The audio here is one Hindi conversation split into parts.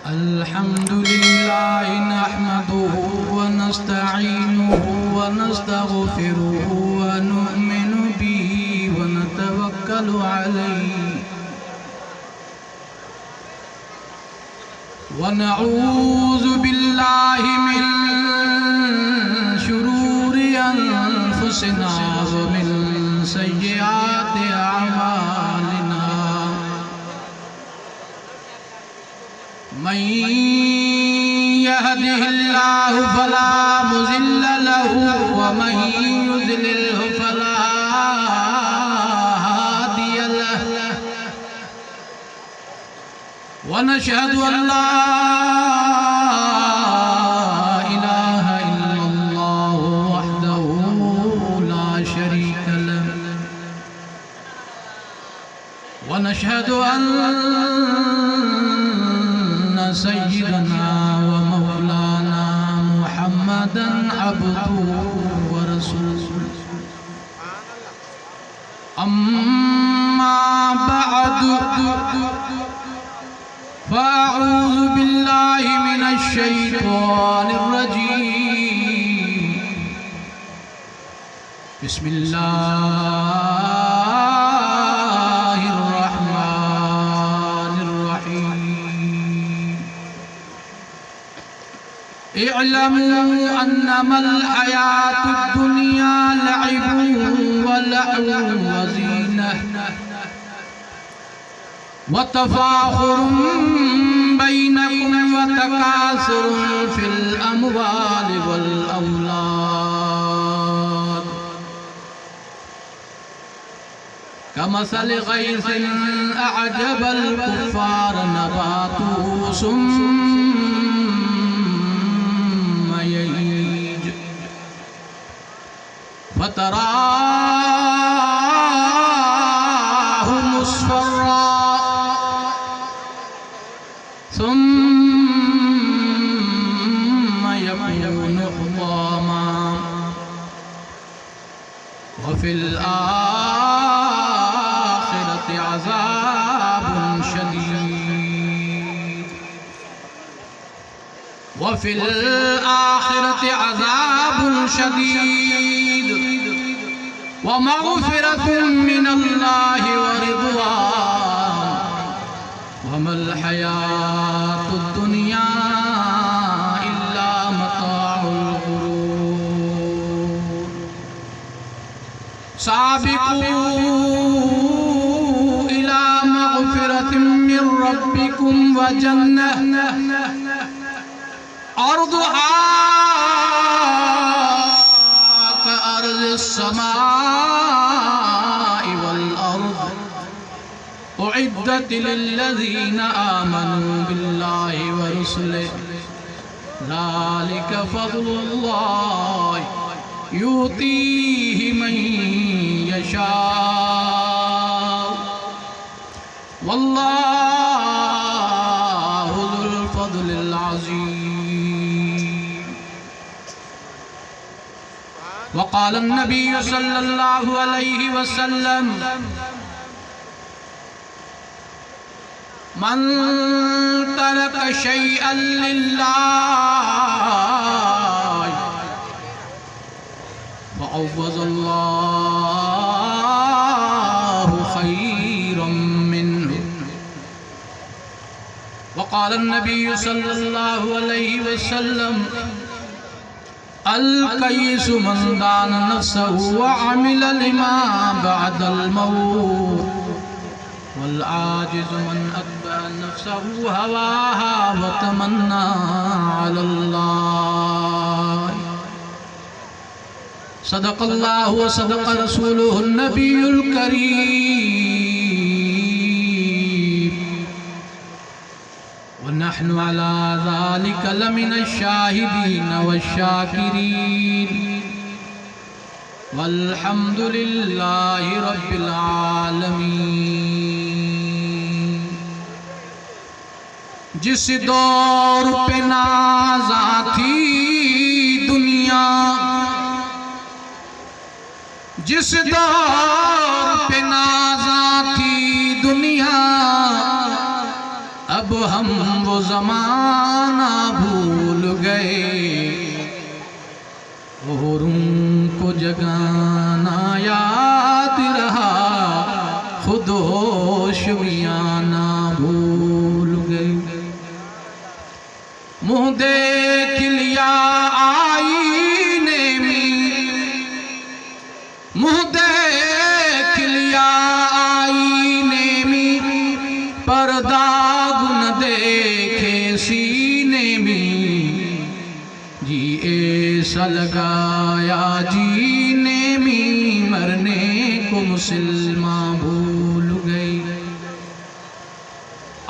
अल्हम्दुलिल्लाह नहमदुहु व नस्तईनुहु व नस्तगफिरुहु व नु'मिनु बिही व नतवक्कलु अलैहि व नऊज़ु बिल्लाहि मिन शुरूरि अनफुसिना व मिन सय्यिआति अअमालिना मन यहदिहिल्लाहु फला मुज़िल्ल लहु व मन युज़लिल्हु फला हादिय लहु व नशहदु अल्ला इलाहा इल्लल्लाहु वहदहु ला शरीक लहु व नशहदु सय्यदना व मौलाना मुहम्मदन अब्दुहु व रसूलुहु अम्मा बअदु फ़अऊज़ु बिल्लाहि मिनश शैतानिर रजीम बिस्मिल्लाहिर रहमानिर रहीम इअलमू अन्नमल हयातुद दुनिया लइबुन व लहवुन व ज़ीनह व तफ़ाख़ुरुन बैनकुम व तकासुरुन फ़िल अमवालि वल औलाद कमसलि ग़ैसिन अअजबल कुफ़्फ़ार नबातुहु सुम्मा यहीज फ़तराहु मुस्फ़र्रा सुम्मा यकूनु हुतामा व फ़िल आख़िरति अज़ाबुन शदीद व फ़िल आख़िरति अज़ाबुन शदीद व मग़फ़िरतुन मिनल्लाहि व रिज़वान व मल हयातुद दुनिया इल्ला मताउल गुरूर साबिक़ू इला मग़फ़िरतिन मिन रब्बिकुम व जन्नह अर्दुहा कअर्ज़िस समाई वल अर्ज़ उइद्दत लिल्लज़ीना आमनू बिल्लाहि व रुसुलिहि ज़ालिका फ़ज़्लुल्लाहि यूतीहि मन यशा वल्लाहु ज़ुल फ़ज़्लिल अज़ीम वक़ाल अन्नबी सल्लल्लाहु अलैहि वसल्लम मन तरक शैअन लिल्लाह फ़अव्वज़ल्लाहु खैरम मिन्हु वक़ाल अन्नबी सल्लल्लाहु अलैहि वसल्लम अल-कय्यिसु मन दान नफ्सहु व अमिल लिमा बअदल मौत वल आजिज़ु मन अत्बअ नफ्सहु हवाहा व तमन्ना अलल्लाह सदक़ल्लाहु व सदक़ रसूलुहुन नबियुल करीम व नहनु अला ज़ालिका लमिनश शाहिदीन वश्शाकिरीन वल्हम्दुलिल्लाहि रब्बिल आलमीन। जिस दौर पे नाज़ा थी दुनिया, जिस दौर पे नाज़ा थी दुनिया, अब हम वो ज़माना भूल गए और उनको जगाना याद रहा, खुद होश भी आना भूल गए। मुँह देख लिया आईने में, मुँह देख लिया आईने में, पर्दा गुन देखे सीने में, जी ऐसा लगाया जीने में, मरने को मुसलमान भूल गई।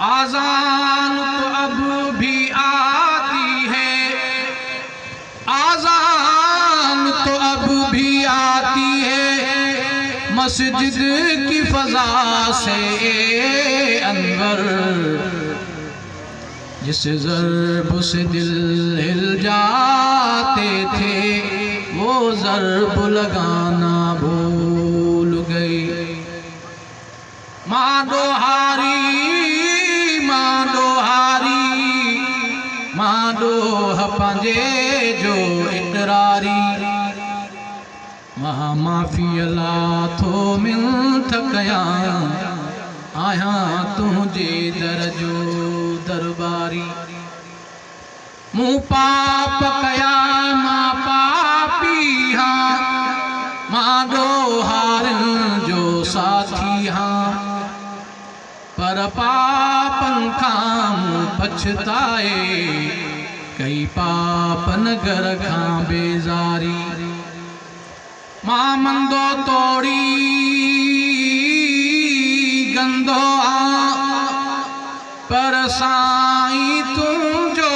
आज़ान तो अब भी आती है, आज़ान तो अब भी आती है, मस्जिद की फ़ज़ा से अनवर, जिस ज़र्ब से दिल हिल जाते थे, वो ज़र्ब लगाना भूल गई। माँ दोहारी, माँ दोहारी, माँ दोह पंजे जो इकरारी, माँ माफ़ी अला थो मिल थकया, आया तुझे दरजो दरबारी। मुँह पाप कया माँ पापी हाँ, माँ दोहारन जो साथी हाँ, पर पापन खां पछताए, कई पापन घर खां बेजारी। मां मंदो तोड़ी गंदो आ, पर साईं तुम जो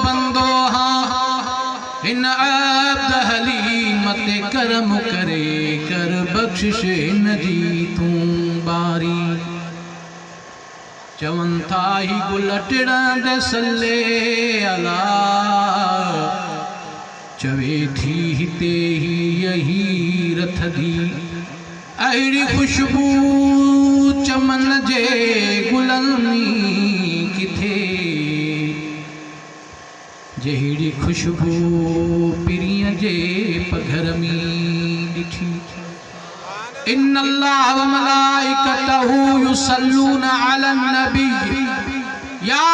बंदो हाँ, इन अब्द हलीमत करम करे, कर बख्शिश इन जी तू बारी। चवन था ही गुलटड़ा दे सल्ले अला, चवे थी हिते ही यही रथ दी, अहिड़ी खुशबू चमन जे गुलनि किथे, जहिड़ी खुशबू पिरीअ जे पघर में ॾिठी। इन्नल्लाह व मलाइकतहू युसल्लूना अलन नबी, या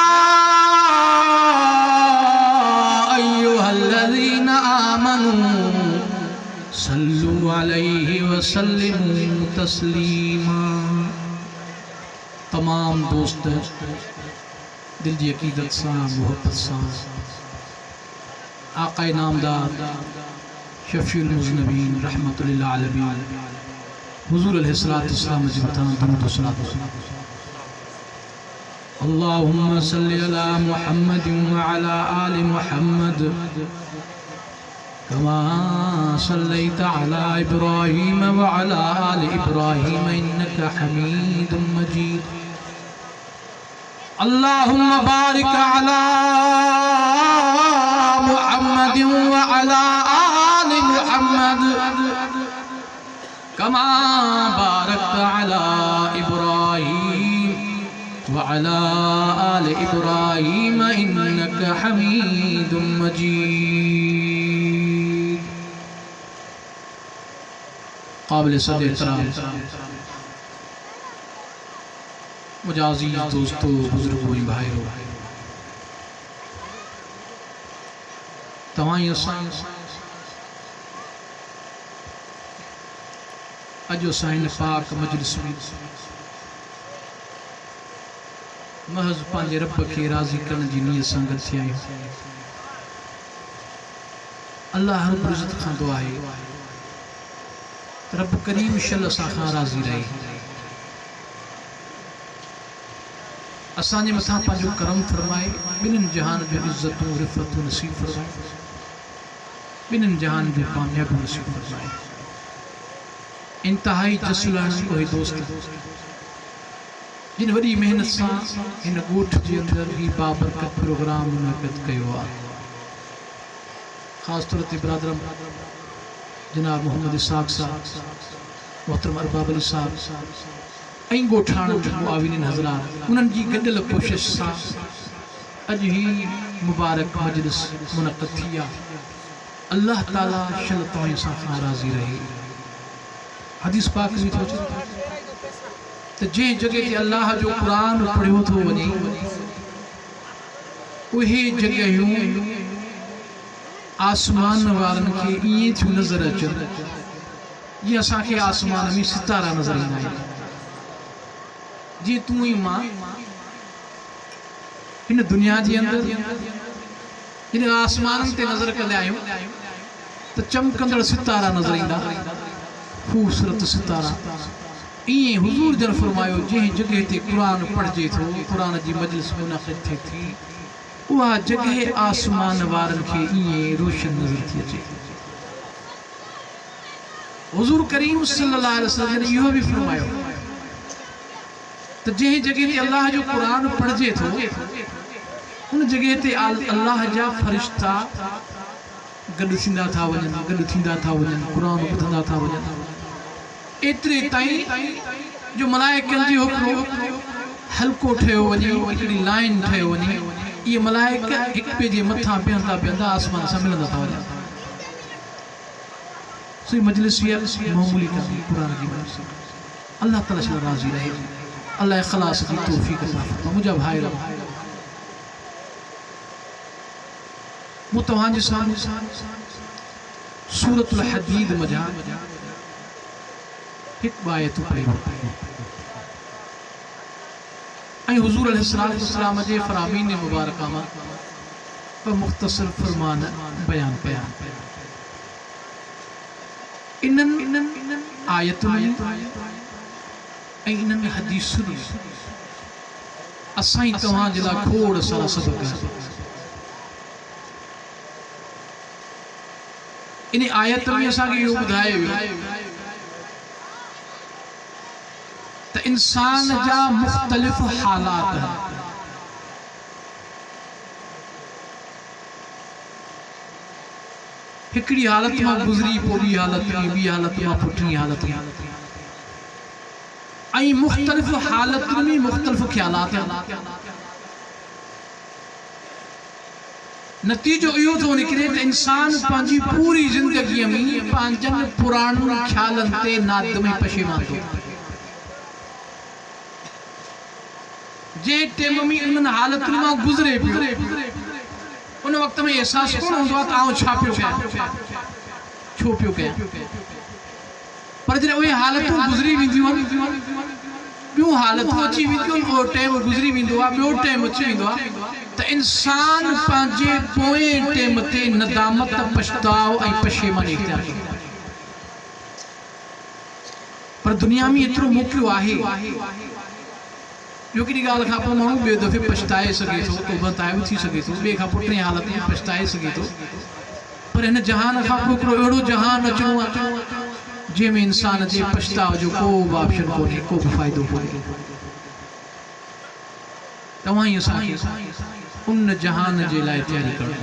अय्युहल्लज़ीना आमनू सल्लू अलैहि व सल्लिमू तस्लीमा। तमाम दोस्त दिल जी अकीदत सां मोहब्बत सां आक़ाए नामदार शफ़ीउल मुज़नबीन रहमतुल लिल आलमीन हुज़ूर अलैहिस्सलातु वस्सलाम जी मथां दरूद व सलाम। अल्लाहुम्मा सल्लि अला मुहम्मदिन व अला आलि मुहम्मद, कमा सल्लैता अला इब्राहीम व अला आलि इब्राहीम इन्नका हमीदुम मजीद। अल्लाहुम्मा बारिक अला मुहम्मदिन व अला आलि मुहम्मद, कमा बारकत अला इब्राहीम व अला आलि इब्राहीम इन्नका हमीदुम मजीद। काबिल सद एहतराम मुजाजी दोस्तों, बुजुर्गों, भाइयों, तव्हां अजो साईं पाक मजलिस में महज पांजे रब के राज़ी करण जी नीयत सां गॾु थिया आहियूं। अल्लाह रब्बुल इज़्ज़त खां दुआ आहे रब करीम शल असां खां राज़ी रहे, असांजे मथां पंहिंजो करम फरमाए, ॿिन्हिनि जहान जूं इज़्ज़तूं रिफ़तूं नसीब फरमाए, ॿिन्हिनि जहान जूं कामयाबियूं नसीब फरमाए। इंतहाई जसुलानी कोई दोस्त जिन वॾी मेहनत सां हिन ॻोठ जे अंदरि ही बाबरकत प्रोग्राम मुनक़िद कयो आहे। ख़ासि तौर ते बिरादरम जनाब मोहम्मद इसाक़ साहब, मोहतरम अरबाब अली साहब, ऐं ॻोठाणनि मुआविनीन हज़रात उन्हनि जी गॾियल कोशिश सां अॼु ही मुबारक मजलिस मुनक़द थी आहे। अल्लाह ताला शल तव्हां सां नाराज़ी रहे। हदीस पाक में थो चए त जंहिं जॻह ते अल्लाह जो क़ुरान पढ़ियो थो वञे उहे जॻहियूं आसमान वारनि खे ईअं थियूं नज़र अचनि जीअं असांखे आसमान में सितारा नज़र ईंदा आहिनि। जीअं तूं ऐं मां हिन दुनिया जे अंदरि हिन आसमाननि ते नज़र कंदा आहियूं त चमकंदड़ सितारा नज़र ईंदा, ख़ूबसूरत सितारा। ईअं हुज़ूर जन फरमायो जंहिं जॻह ते क़ुरान पढ़िजे थो, क़ुरान जी मजलिस मुनक़िद थिए थी, उहा जॻह आसमान वारनि खे ईअं रोशन नज़र थी अचे। हुज़ूर करीम सल्लल्लाहु अलैहि वसल्लम ने इहो बि फरमायो त जंहिं जॻह ते अल्लाह जो क़ुरान पढ़िजे थो उन जॻह ते अल्लाह जा फ़रिश्ता गॾु थींदा था वञनि, क़ुरान ॿुधंदा था वञनि। एतिरे ताईं जो मलाइकनि जो हिकिड़ो हल्को ठहियो वञे, हिकिड़ी लाइन ठहियो वञे, इहे मलाइक हिक ॿिए जे मथां बीहंदा आसमान सां मिलंदा था वञनि। सही मजलिस मामूली कान्हे, क़ुरान जी मजलिस। अल्लाह ताला सां राज़ी रहे। अल्लाह इख़लास की तौफ़ीक़ अता फ़रमाए। मुंहिंजा भाइर मूं तव्हांजे साम्हूं सूरतुल हदीद मज़ा हिकु आयत पढ़ियो ऐं हुज़ूर अलैहिस्सलाम जे फ़रामीन मुबारका मां ॿ मुख़्तसर फ़रमान बयान कया। इन्हनि आयतुनि ऐं इन्हनि हदीसुनि असां तव्हांजे लाइ खोड़ सारा सबक़ आहिनि। इन आयत में असांखे इहो ॿुधायो वियो त इंसान जा मुख़्तलिफ़ हालात आहिनि। हिकिड़ी हालत मां गुज़री पोइ ॿी हालत में, ॿी हालत मां पोइ टीं हालत में, ऐं मुख़्तलिफ़ हालतुनि में मुख़्तलिफ़ ख़्यालात आहिनि। नतीजो इहो थो निकिरे त इंसान पंहिंजी पूरी ज़िंदगीअ में पंहिंजनि पुराणनि ख़्यालनि ते नादम ऐं पशेमान थो। जंहिं टाइम में उन्हनि हालतुनि मां गुज़रे पियो उन वक़्त में एहसासु कोन हूंदो आहे त आउं छा पियो कयां, छो पियो कयां। पर जॾहिं उहे हालतूं गुज़री वेंदियूं आहिनि, ॿियूं हालतूं अची वेंदियूं आहिनि, उहो टाइम गुज़री वेंदो आहे, ॿियो टाइम अची वेंदो आहे, त इंसान पंहिंजे पोएं टाइम ते नदामत, पछताव ऐं पशेमानी इख्तियार कंदो। पर दुनिया में एतिरो मोकिलियो आहे जो किनी ॻाल्हि खां पोइ माण्हू ॿिए दफ़े पछताए सघे थो, तौबा ताइब थी सघे थो, ॿिए खां पोइ टे हालत में पछताए सघे थो। पर हिन जहान खां पोइ हिकिड़ो अहिड़ो जहान अचिणो आहे जंहिंमें इंसान जे पछताव जो को बि ऑप्शन कोन्हे, को बि फ़ाइदो कोन्हे। तव्हां ई असांखे उन जहान जे लाइ तयारी करणु।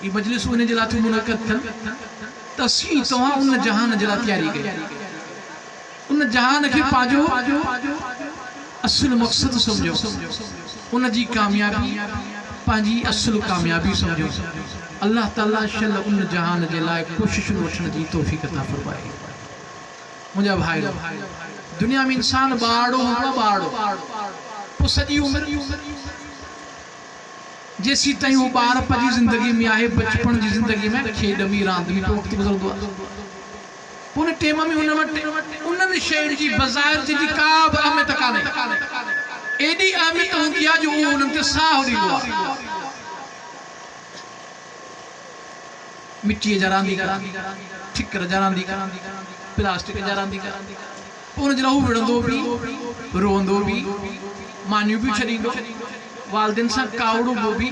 ही मजलिस उन जे लाइ मुनक़द थियनि त असीं तव्हां उन जहान जे लाइ तयारी कयूं, उन जहान खे पंहिंजो असुल मक़सद समझो, उन जी कामयाबी पंहिंजी असुल कामयाबी समझो। अल्लाह ताला शल उन जहान जे लाइ कोशिशूं वठण जी तौफ़ीक़ अता फ़रमाए। मुंहिंजा भाई, दुनिया में इंसान ॿाड़ो हूंदो आहे, ॿाड़ो पोइ सॼी उमिरि जेसीं ताईं उहो ॿार पंहिंजी ज़िंदगी में आहे, बचपन जी ज़िंदगी में खेॾ में रांदि में वक़्तु गुज़रंदो आहे। उन टाइम में उन वटि उन्हनि शयुनि जी बज़ाहिर जी का बि अहमियत कान्हे, एॾी अहमियत हूंदी आहे जो उहो उन्हनि खे साहु ॾींदो आहे। मिटीअ जा रांदीगर, ठिकर जा रांदीगर, प्लास्टिक जा रांदीगर, पोइ हुन जे लाइ हू विढ़ंदो बि, रोअंदो बि, मानियूं बि छॾींदो, वालदेन सां कावड़ो बि।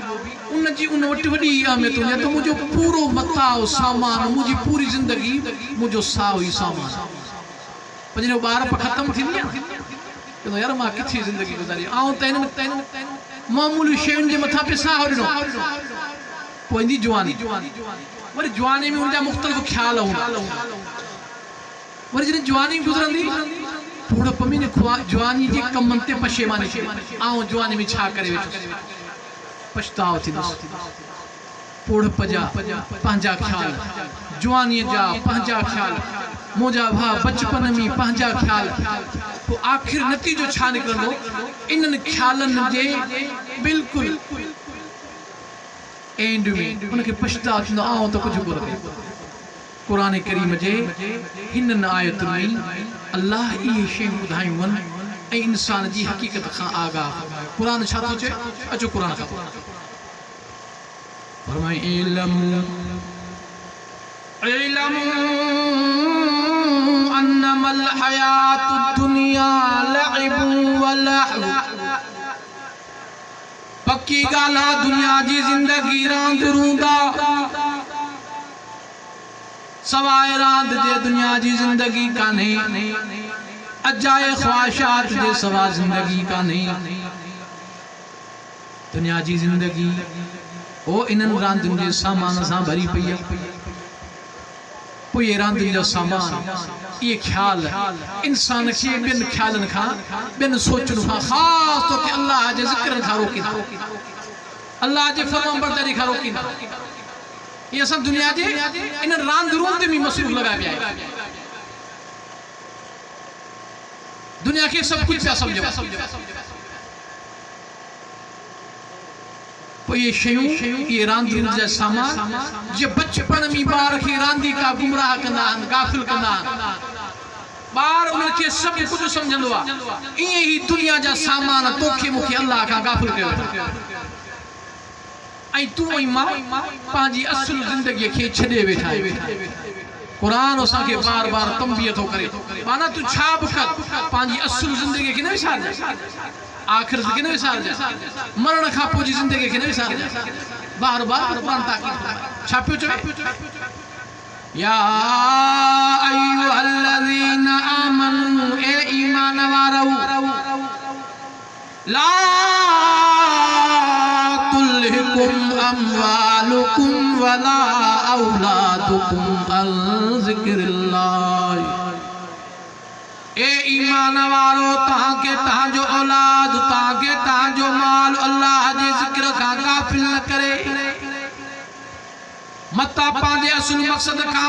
उन वटि वॾी अहमियत हूंदी आहे त मुंहिंजो पूरो मताउ सामान, मुंहिंजी पूरी ज़िंदगी मुंहिंजो साओ ई सामान। पर जॾहिं ॿार ख़तमु थींदी आहे चवंदो यार मां किथे ज़िंदगी गुज़ारी, ऐं त हिननि मामूली शयुनि जे मथां पे साहु ॾिनो। पोइ ईंदी जवानी, वरी जवानी में हुनजा मुख़्तलिफ़ ख़्याल हूंदा। वरी जॾहिं जवानी गुज़रंदी बुढ़प में जवानी जे कमन ते पशेमानी थे आऊं जवानी में छा करे वेठुसि पछताव थींदुसि बुढ़प जा पंहिंजा ख्याल जवानी जा पंहिंजा ख्याल मुंहिंजा भाउ बचपन में पंहिंजा ख्याल पोइ आख़िर नतीजो छा निकिरंदो इन्हनि ख्यालनि जे बिल्कुलु एंड में उनखे पछताव थींदो आऊं त कुझु कोन कयो क़ुरान करीम जे हिननि आयतुनि में अल्लाह इहे शयूं ॿुधायूं आहिनि ऐं इंसान जी हक़ीक़त खां आगाह क़ुरान छा थो चए अचो क़ुरान खां फरमाए इल्मु अन्नमल हयातुद दुनिया लइबु व लहव पक्की गाला दुनिया जी जिंदगी रांद रूंदा सवाए रांद जे दुनिया जी जिंदगी कान्हे अजाए ख्वाहिशात जे सवा जिंदगी कान्हे दुनिया जी जिंदगी ओ इन्हनि रांदियुनि जे सामान सां भरी पई आहे पोइ ये रांदियुनि जो सामान ये ख्याल इंसान खे ॿियनि ख्यालनि खां ॿियनि सोचनि खां ख़ासि तौर ते अल्लाह जे ज़िक्र खां रोकींदा अल्लाह जे फरमाबरदारी खां रोकींदा ये सब दुनिया जे इन रांद रूंद में मसरूफ लगा पिया है दुनिया के सब कुछ पिया समझो तो ये शयूं ये रांद रूंद जा सामान जे बचपन में बार के रांदी का गुमराह कंदा गाफिल कंदा बार उनके सब कुछ समझंदो आ इए ही दुनिया जा सामान तोखे मुखे अल्लाह का गाफिल कयो आई तू आई मां पांजी असल जिंदगी के छडे वेठा है कुरान असा के बार-बार तंबीह तो करे माना तू छा बकर पांजी असल जिंदगी के न विसार जा आखिरत के न विसार जा मरण का पोजी जिंदगी के न विसार जा बार-बार कुरान ताकीद छापियो चवे या अय्युहल्लज़ीना आमनू ए ईमान वारो ला तुल्हिकुम अमवालुकुम वला औलादुकुम अन ज़िक्रिल्लाह ए ईमान वारो ताके ताजो औलाद ताके ताजो माल अल्लाह जे जिक्र का गाफिल न करे मता पांजे असल मकसद का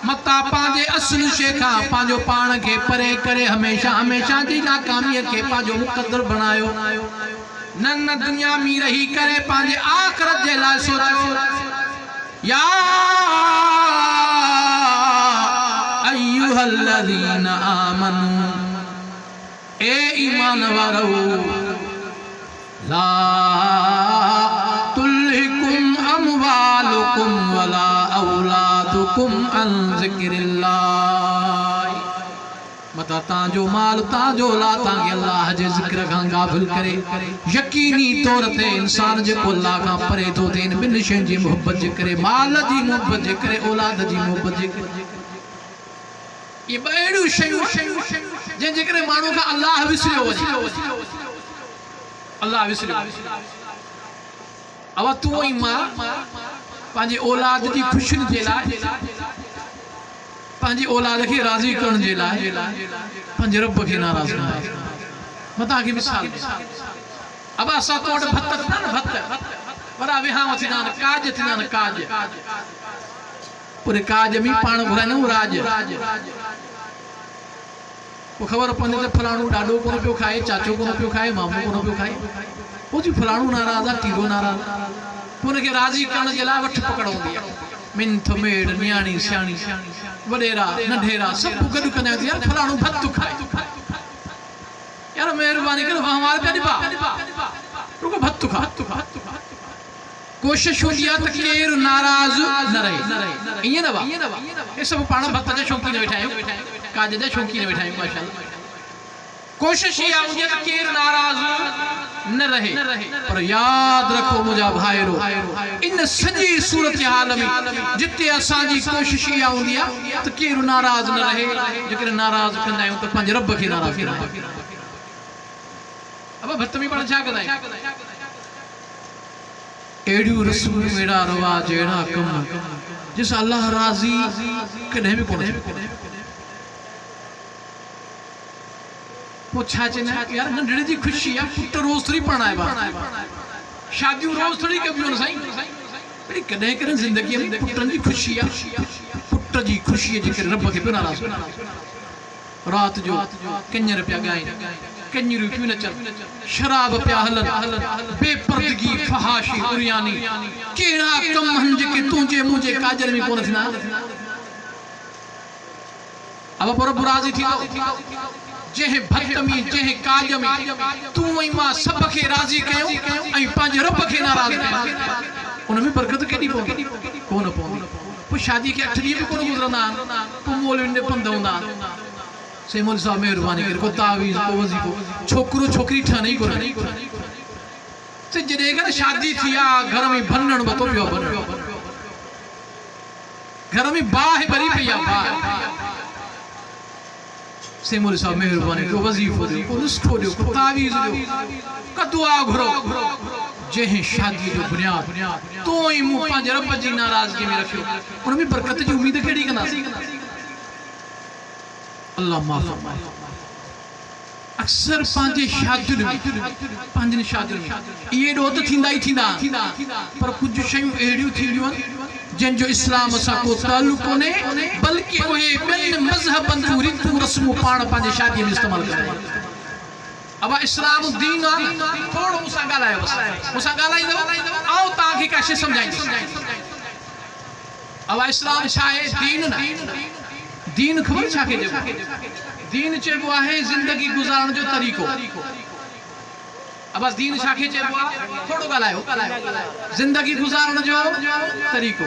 मता पांजे असल शे का पांजो पाण के परे करे हमेशा हमेशा जी नाकामी के पांजो मुकद्दर बनायो न दुनिया में रही करे पांजे आखिरत जे लाइ सोचो या अय्युहल्लज़ीना आमनू ए ईमान वारो ला तुल्हिकुम अमवालुकुम वला औलादुकुम अन ज़िक्रिल्लाह मता ताजो माल ताजो ला ताके अल्लाह जे जिक्र खां गाफिल करे यकीनी तौर ते इंसान जे को अल्लाह खां परे तो देन बिन शय जी मोहब्बत जे करे माल जी मोहब्बत जे करे औलाद जी मोहब्बत जे करे ये बड़ू शयूं जे जे करे मानो का अल्लाह विसरियो वजे अल्लाह विसरियो अब तू ई मां पांजी औलाद जी खुशियन जे लाइ पांजी औलाद के राजी करण जे लाइ पंज रब के नाराज कंदा मता के मिसाल अब असा कोट भत्त न भत्त बड़ा विहाव थी न काज थी न काज पूरे काज में पाण घुरानो राज वो खबर पने ते फलाणो डाडो कोन पियो खाए चाचो कोन पियो खाए मामू कोन पियो खाए वो जी फलाणो नाराज आ टीरो नाराज पूरे के राजी करण जे लाइ वठ पकड़ोंदी मिंथ मेड़ न्याणी स्याणी वडेरा नंढेरा सब गड कने यार फलाणो भत्त खाए यार मेहरबानी कर हमारे पे निभा रुको भत्त खा कोशिश होती है त केर नाराज न रहे इए न बा ये सब पाण भत्त जे शौकीन बैठा है काज जे शौकीन बैठा है माशाल्लाह कोशिश ये आउंदी त केर नाराज न रहे पर याद रखो मुझा भाईरो इन सजी सूरत हाल में जिते असा जी कोशिश ये आउंदी है त केर नाराज न रहे जेकर नाराज कंदा आहियूं त पंज रब के नाराज कंदा अब भत्त में पाण छा कंदा आहियूं एड़ियूं रसूल मेरा रवाज एड़ा कम जिस अल्लाह राजी कदे भी कोन पूछा चना यार नंढड़े जी खुशी है पुट रोज थोड़ी पढ़ना है शादी रोज थोड़ी कभी होना साईं बड़ी कदे करे जिंदगी में पुटन जी खुशी है पुट जी खुशी है जेकर रब के बिना रास रात जो कंजर पिया गाइन कंजरू क्यों न चल शराब पिया हलन बेपर्दगी फहाशी उरियानी केड़ा कम हन जेके तुझे मुझे काजल में कोन थना अब पर बुराजी थी जेह भतमी जेह काजमी तू वई मां सब के राजी कयो आई पांच रब के नाराज कयो उन में बरकत केडी पो कोन पो पो शादी के 8 डी भी कोन गुजरना पो मौलवी ने पंदौंदा से मौल साहब मेहरबानी कर को तावीज को वजीफो छोकरो छोकरी ठा नहीं कोन से जदे कर शादी थिया घर में भनन बतो पियो भनन घर में बाह भरी पिया बाह से मौल साहब मेहरबानी को वजीफो दे को नुस्खो दे को तावीज दे का दुआ घरो जेह शादी जो बुनियाद तो ही मुंह पांच रब जी नाराजगी में रखियो उन में बरकत की उम्मीद केड़ी कना अल्लाह माफ फरमाए अक्सर पांचे शादियुनि में पांजनि शादियुनि में ये डो तो थींदा ही थींदा पर कुछ शयूं एड़ियूं थींदियूं जिन जो इस्लाम सा को ताल्लुक कोने बल्कि ओए बिन मजहबन तू रितू रस्मो पाण पांजे शादी में इस्तेमाल करे अब इस्लाम दीन थोड़ो मुसा गालायो मुसा गालाइंदो आओ ताके कैसे समझाइंदो अब इस्लाम छाए दीन ना दीन खबर छाके जेबो दीन चेबो आहे जिंदगी गुजारण जो तरीको अब दीन छाके चेबो थोड़ो गालायो जिंदगी गुजारण जो तरीको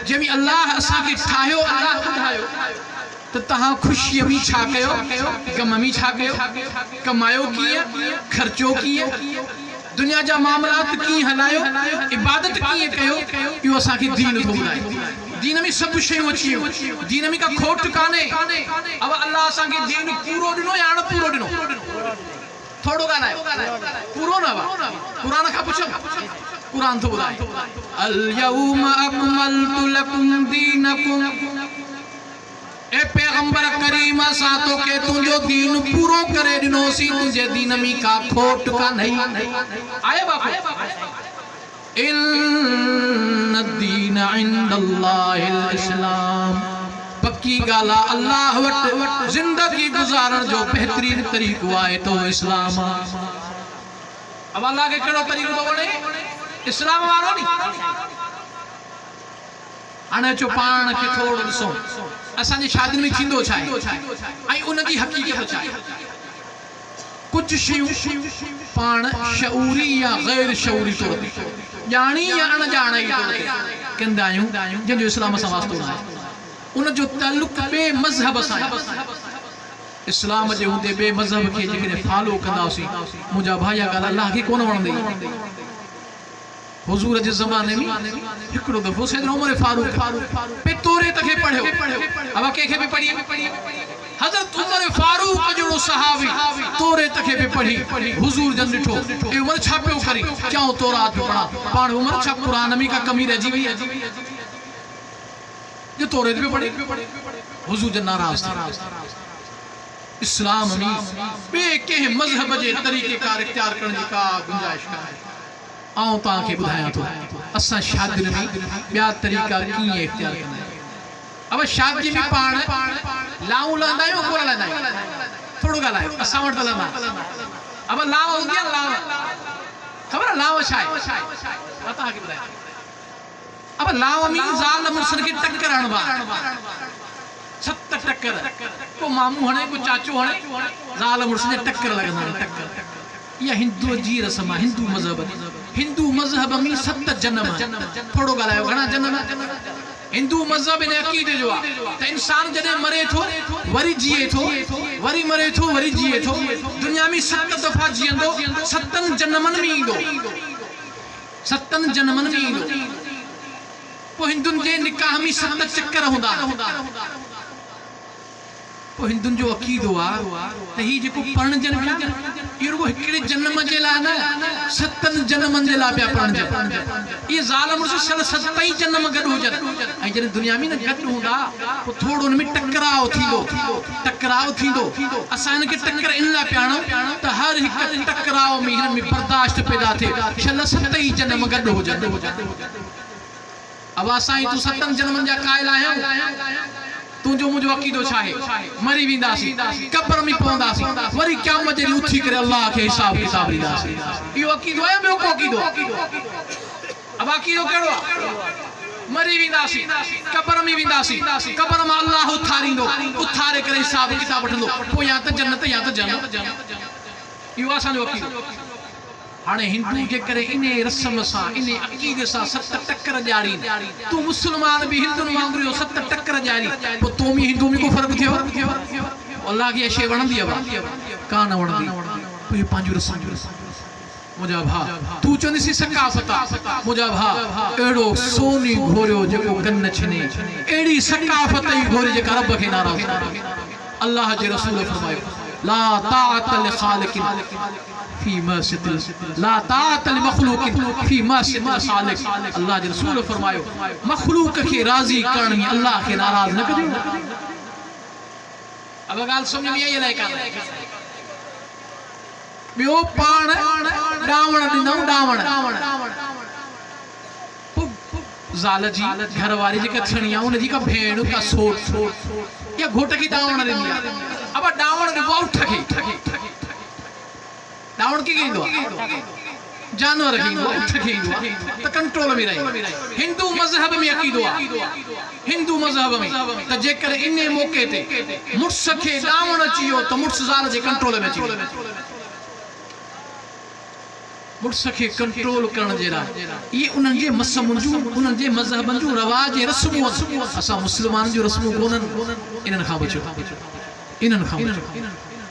जेमी अल्लाह असा के ठायो अल्लाह बुधायो तो तहां खुशी में छा कयो गम में छा कयो कमायो किए खर्चो किए दुनिया जा मामलात की हलायो इबादत किए कयो यो असा के दीन तो बुधायो दीन में सब शयूं अची दीन में का खोट काने अब अल्लाह असा के दीन पूरो दिनो या न पूरो दिनो थोड़ो गालायो पूरो ना वा कुरान का पूछो कुरान तो बुधाए अल यौमा अकमलतु लकुम दीनकुम ए पैगंबर करीम सातो के तुझो दीन पूरो करे दिनो सी तुझे दीन में का खोट का नहीं आए बापू इन्न दीन इंदल्लाहिल इस्लाम पक्की गाला अल्लाह वट जिंदगी गुजारण जो बेहतरीन तरीको आए तो इस्लाम अब अल्लाह के केड़ो तरीको तो वणे इस्लाम वारो नी अने जो पाण के थोड़ो ॾिसो असां जी शादियुनि में थींदो छा आहे ऐं उन जी हक़ीक़त छा आहे कुछ शयूं पाण शऊरी या गैर शऊरी तौर ते ॼाणी या अणॼाणी तौर ते कंदा आहियूं जंहिंजो इस्लाम सां वास्तो न आहे उन जो ताल्लुक बे मजहब सां इस्लाम जे हूंदे बे मजहब खे जेकॾहिं फॉलो कंदासीं मुंहिंजा भाई ॻाल्हि अल्लाह खे कोन वणंदी हुजूर जे ज़माने में हिकड़ो दफ़ो सैयदना उमर फारूक पे तोरे तके पढ़ियो अब के भी पढ़ी हजरत उमर फारूक जो सहाबी तोरे तके भी पढ़ी हुजूर जन ॾिठो ए उमर छापियो करी क्यों तौरात में पढ़ा पाण उमर छा कुरान में का कमी रह जी जो तोरे पे पढ़ी हुजूर जन नाराज इस्लाम में बे के मजहब जे तरीके कार इख्तियार करने की का गुंजाइश है आऊं ताके बुधाया तो असा शादी में बया तरीका की इख्तियार करना है अब शादी में पाण लाऊ लांदायो कोन लांदायो थोड़ो गालायो असा वट लांदा अब लाव होंदिया लाव खबर लाव छा है पता के बुधाया अब लाव में जाल मुसन के टक्कर हणवा 7 टक्कर को मामू हणे को चाचू हणे जाल मुसन के टक्कर लगना टक्कर या हिंदू जी रस्म हिंदू मजहब में 7 जन्म थोड़ो गालायो घणा जन्म हिंदू मजहब ने अकीदे जो त इंसान जने मरे थो वरी जिए थो वरी मरे थो वरी जिए थो दुनिया में 7 दफा जियंदो 7 जन्मन में ईंदो 7 जन्मन में ईंदो पो हिंदुन जे निकाह में 7 चक्कर हुंदा पोइ हिंदुनि जो अक़ीदो आहे त ही जेको पढ़णजनि पिया इहो रुॻो हिकिड़े जनम जे लाइ न 7 जनमनि जे लाइ पिया पढ़णजनि। इहे ज़ाल मुड़ुस 7 ई जनम गॾु हुजनि ऐं जॾहिं दुनिया में न गॾु हूंदा पोइ थोरो हुन में टकराव थींदो। असां हिनखे टकर इन लाइ पिया आणूं त हर हिकु टकराव में हिननि में बर्दाश्त पैदा थिए 7 ई जनम गॾु हुजनि। अब असां तूं 7 जनमनि जा क़ाइल आहियूं तुंहिंजो मुंहिंजो अक़ीदो छा आहे मरी वेंदासीं क़ब्र में पवंदासीं वरी क़यामत जे ॾींहुं उथी करे अल्लाह खे हिसाब किताब ॾींदासीं। इहो अक़ीदो आहे ॿियो को अक़ीदो? अब अक़ीदो कहिड़ो आहे? मरी वेंदासीं क़ब्र में वेंदासीं क़ब्र मां अल्लाह उथारींदो उथारे करे हिसाब किताब वठंदो पोइ या त जन्नत या त जहन्नम। इहो असांजो अक़ीदो। हाणे हिंदू जे करे इन रस्म सां इन अक़ीदे सां 7 टकर ॼाणी तूं मुस्लमान बि हिंदुनि वांगुरु 7 टकर ॼाणी पोइ तूं बि हिंदू में को फ़र्क़ु थियो? अल्लाह खे शइ वणंदी आहे कान वणंदी इहो पंहिंजो रस्म मुंहिंजा भाउ तूं चवंदीसीं सकाफ़त आहे मुंहिंजा भाउ अहिड़ो सोनी घोरियो जेको कन छिने अहिड़ी सकाफ़त ई घोरी जेका रब खे नाराज़ अल्लाह जे रसूल फरमायो ला ताअत लिखालिकिन फी मसितिल ला ताअत लिमखलूकिन फी मसितिल खालिक। अल्लाह जे रसूल फरमायो मखलूक खे राज़ी करण में अल्लाह खे नाराज़ न कजो। अब ॻाल्हि सम्झ में आई अलाए कान ॿियो पाण ॾावण ॾिनऊं ॾावण ज़ाल जी घर वारी जेका थियणी आहे उनजी का भेण का सोट या घोट खे ॾावण ॾिनी आहे। अब ॾावण ॾिबो आहे उठ खे ॾावण खे ईंदो आहे जानवर खे ईंदो आहे उठ खे ईंदो आहे त कंट्रोल में रहे। हिंदू मज़हब में अक़ीदो आहे हिंदू मज़हब में त जेकर इन मौक़े ते मुड़ुस खे ॾावण अची वियो त मुड़ुस ज़ाल जे कंट्रोल में अची वियो। मुड़ुस खे कंट्रोल करण जे लाइ इहे उन्हनि जे मसमुनि जूं उन्हनि जे मज़हबनि जूं रवाज ऐं रस्मूं आहिनि। असां मुस्लमाननि जूं रस्मूं कोन्हनि इन्हनि खां बचो इन्हनि खां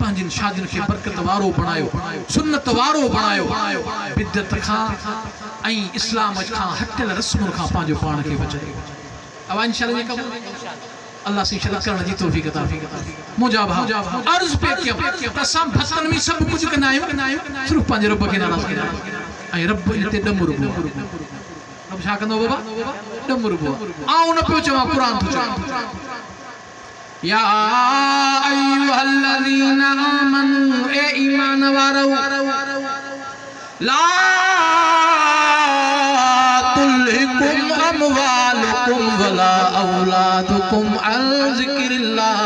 पंहिंजियुनि शादियुनि खे बरकत वारो बणायो सुन्नत वारो बणायो बिदत खां ऐं इस्लाम खां हटियल रस्मुनि खां पंहिंजो पाण खे बचायो। अब इंशाअल्लाह अल्लाह से इंशाअल्लाह करण जी तौफीक अता फरमाए। मुंहिंजा भाउ अर्ज़ पे कयूं त असां भक्तनि में सभु कुझु कंदा आहियूं सिर्फ़ु पंहिंजे रब खे नाराज़ कंदा आहियूं ऐं रब हिते ॾम रुबो रब छा कंदो बाबा ॾम रुबो आउं न पियो चवां क़ुरान थो चवां या अय्युहल्लज़ीना आमनू ए ईमान वारो ला तुल्हिकुम अमवालुकुम वला औलादुकुम अन ज़िक्रिल्लाह।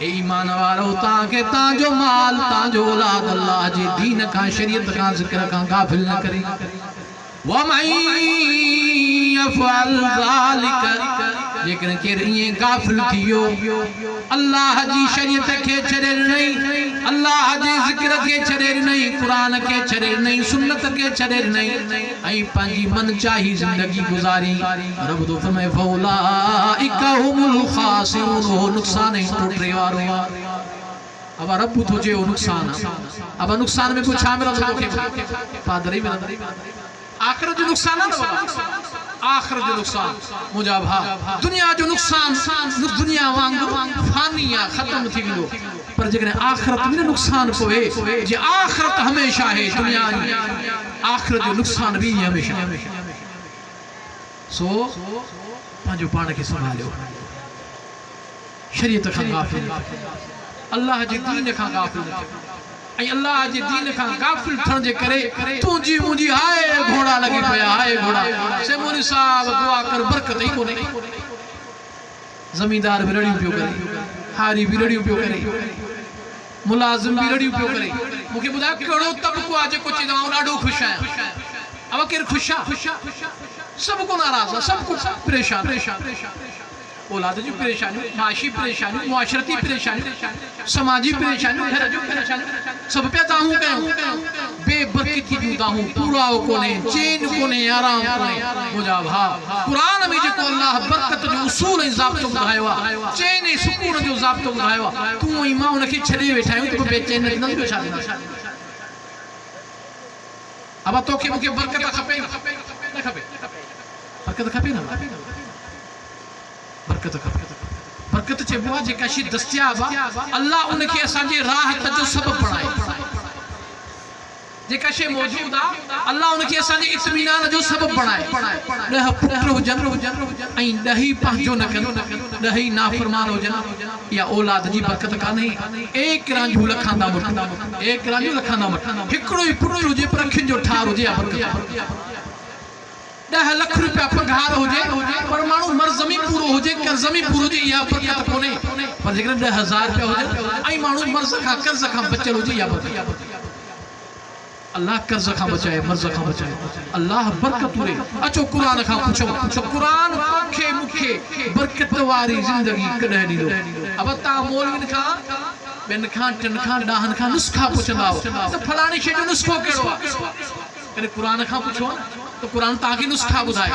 ए ईमान वारो ताके ताजो माल ताजो औलाद अल्लाह जे दीन का शरीयत का ज़िक्र का गाफिल न करे। वमन यफ़अल ज़ालिक जेकर केर इए गाफिल थियो अल्लाह जी शरीयत के छड़े नहीं अल्लाह जे ज़िक्र के छड़े नहीं कुरान के छड़े नहीं सुन्नत के छड़े नहीं आई पंजी मन चाही जिंदगी गुजारी रब तो फरमाए फौलाइका हुमुल खासिरून हो नुकसान ही टुटरे वारो। अब रब तो जे नुकसान अब नुकसान में कुछ आ मेरा तो के पादरी में आखिरत जो नुकसान है आखिरत जो नुकसान मुंहिंजा भाउ दुनिया जो नुकसान दुनिया वांगुरु फानी आहे ख़त्म थी वेंदो पर जेकॾहिं आखिरत में नुकसान पवे जे आखिरत हमेशा है दुनिया आखिरत जो नुकसान भी हमेशा सो पंहिंजो पाण खे संभालियो शरीयत खां गाफ़िल अल्लाह जे दीन खां गाफ़िल ऐं अल्लाह जे दीन खां गाफ़िल थियण जे करे तुंहिंजी मुंहिंजी हाय घोड़ा लॻी पिया हाय घोड़ा से मोनी साहब दुआ कर बरकत ई कोन्हे। ज़मींदार बि रड़ियूं पियो करे हारी बि रड़ियूं पियो करे मुलाज़िम बि रड़ियूं पियो करे मूंखे ॿुधायो कहिड़ो तबिको आहे जेको चवंदो आहियां ॾाढो ख़ुशि आहियां। अब केरु ख़ुशि आहे सभु को नाराज़ आहे सभु कुझु परेशान औलाद जी परेशानियूं माशी परेशानियूं मुआशरती परेशानियूं समाजी परेशानियूं घर जो परेशानियूं सब पे ताहूं कयूं बेबरकती जूं ताहूं पूरा कोने चैन कोने आराम कोने मुंहिंजा भाउ कुरान में जेको अल्लाह बरकत जो उसूल ऐं ज़ाब्तो ॿुधायो आहे चैन ऐं सुकून जो ज़ाब्तो ॿुधायो आहे तूं ऐं मां उनखे छॾे वेठा आहियूं त बेचैन न थींदो छा अब तोखे मूंखे बरकत खपे न खपे बरकत खपे न बरकत बरकत चइबो आहे जेका शइ दस्तियाब आहे अल्लाह उनखे असांजे राहत जो सबब बणाए जेका शइ मौजूद आहे अल्लाह उनखे असांजे इत्मीनान जो सबब बणाए 10 पुट हुजनि ऐं 10 पंहिंजो न कनि 10 नाफरमान हुजनि या औलाद जी बरकत कान्हे एक रांझू लखांदा मुठ एक रांझू लखांदा मुठ हिकिड़ो ई पुट हुजे पर अखियुनि जो ठार हुजे या बरकत 10 लाख रुपया पगार हुजे पर माण्हू मर्ज़मी पूरो हुजे कर्ज़मी पूरो हुजे या बरकत कोन्हे पर जेकर 10,000 रुपया हुजे ऐं माण्हू मर्ज़ खां कर्ज़ खां बचियल हुजे या बरकत अल्लाह कर्ज़ खां बचाए मर्ज़ खां बचाए अल्लाह बरकत ॾे अचो क़ुरान खां पुछो क़ुरान तोखे मूंखे बरकत वारी ज़िंदगी कॾहिं ॾींदो अब तव्हां मौलवियुनि खां ॿियनि खां टिनि खां ॾहनि खां नुस्ख़ा पुछंदा त फलाणी शइ जो नुस्ख़ो कहिड़ो आहे कॾहिं क़ुरान खां पुछो त क़ुरान तव्हांखे नुस्ख़ा ॿुधाए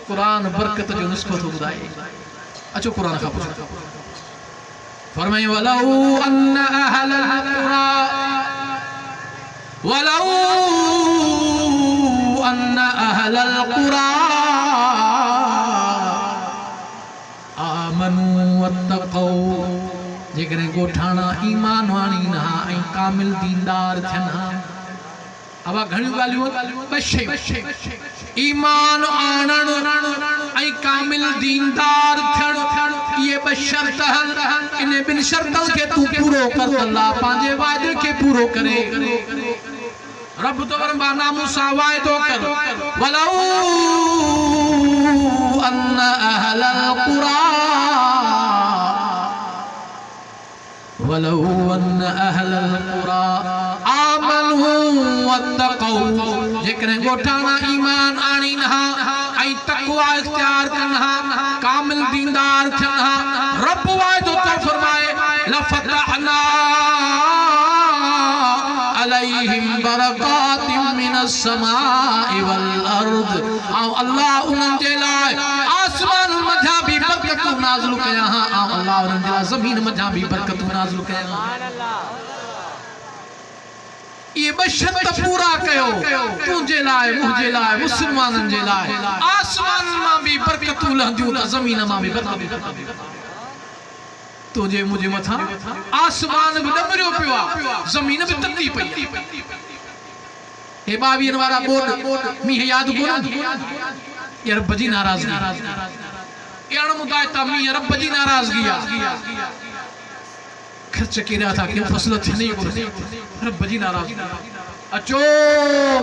क़ुरान बरकत जो नुस्ख़ो थो ॿुधाए अचो क़ुरान खां पुछो फरमाए वलौ अन्न अहलल क़ुरा वलौ अन्न अहलल क़ुरा आमनू वत्तक़ौ जेकॾहिं ॻोठाणा ईमान आणीनि हा ऐं कामिल दीनदार थियनि हा अब घणियूं ॻाल्हियूं ॿ शयूं ईमान आणणु ऐं कामिल दीनदार थियणु इहे ॿ शर्त आहिनि इन ॿिनि शर्तनि खे तूं पूरो कर अल्लाह पंहिंजे वाइदे खे पूरो करे रब तो फरमाना मूसा वाइदो कर वलौ अन्न अहलल क़ुरा वलौ अन्न अहलल क़ुरा आमनू वत्तक़ौ जेकॾहिं ॻोठाणा ईमान आणीनि हा ऐं तक़वा इख्तियार कनि हा कामिल दीनदार थियनि हा रब वाइदो तो फरमाए लफ़तहना अलैहिम बरकातिम मिनस समाई वल अर्द ऐं अल्लाह उन्हनि जे लाइ आसमान मथां बि बरकतूं नाज़िल कया हा ऐं अल्लाह उन्हनि जे लाइ ज़मीन मथां बि बरकतूं नाज़िल कया हा ये ॿ शर्त पूरा कयो तुंहिंजे लाइ मुंहिंजे लाइ मुस्लमाननि जे लाइ आसमान मां बि बरकतूं लहंदियूं त ज़मीन मां बि बरकतूं तुझे मुझे मथा आसमान भी डबरियो पियो आ जमीन भी तत्ती पई हे 22 वाला बोर्ड मी याद कोन ये रब जी नाराजगी यार मुदायता मी रब जी नाराजगी आ खर्च केरा था क्यों फसल थी नहीं को रब जी नाराज अचो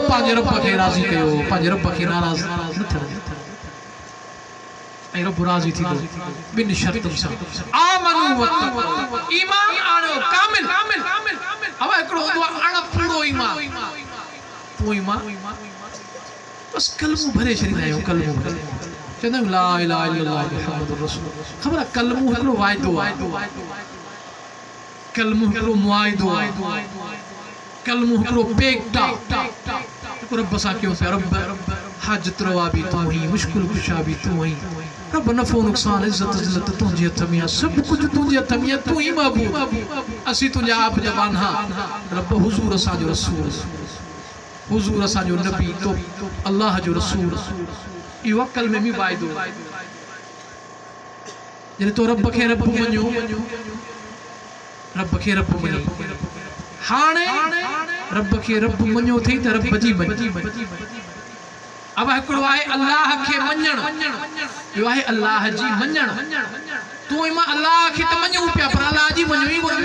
पांजे रब के राजी कयो पांजे रब के नाराज न थे ऐं रब राज़ी थी बिन शर्तन सां आमनू वत्तक़ौ ईमान आणो कामिल अब एकड़ो हुंदो अण पूरो ईमान तो ईमान बस कलमो भरे छॾींदा आहियूं कलमो चवंदा आहियूं ला इलाहा इल्लल्लाह मुहम्मदुर रसूल ख़बर आहे कलमो हिकिड़ो वाइदो आहे कलमो हिकिड़ो मुआइदो आहे कलमो हिकिड़ो पेक्ट आहे रब सां कयो पिया रब हाजत रवा भी तू ही मुश्किल कुशा भी तू ही रब नफ़ो नुक़सान इज्जत ज़िल्लत तुझे हथ में सब कुछ तुझे हथ में तू ही महबूब असी तुझा आप जवान हा रब हुजूर असा जो रसूल हुजूर असा जो नबी तो अल्लाह जो रसूल ई वकल में भी वायदो जने तो रब के रब मञो रब के रब मञो हाणे रब के रब मञो थई त रब जी मञ अब हिकिड़ो आहे अल्लाह खे मञण ॿियो आहे अल्लाह जी मञण तूं मां अल्लाह खे त मञूं पिया पर अल्लाह जी मञूं ई कोन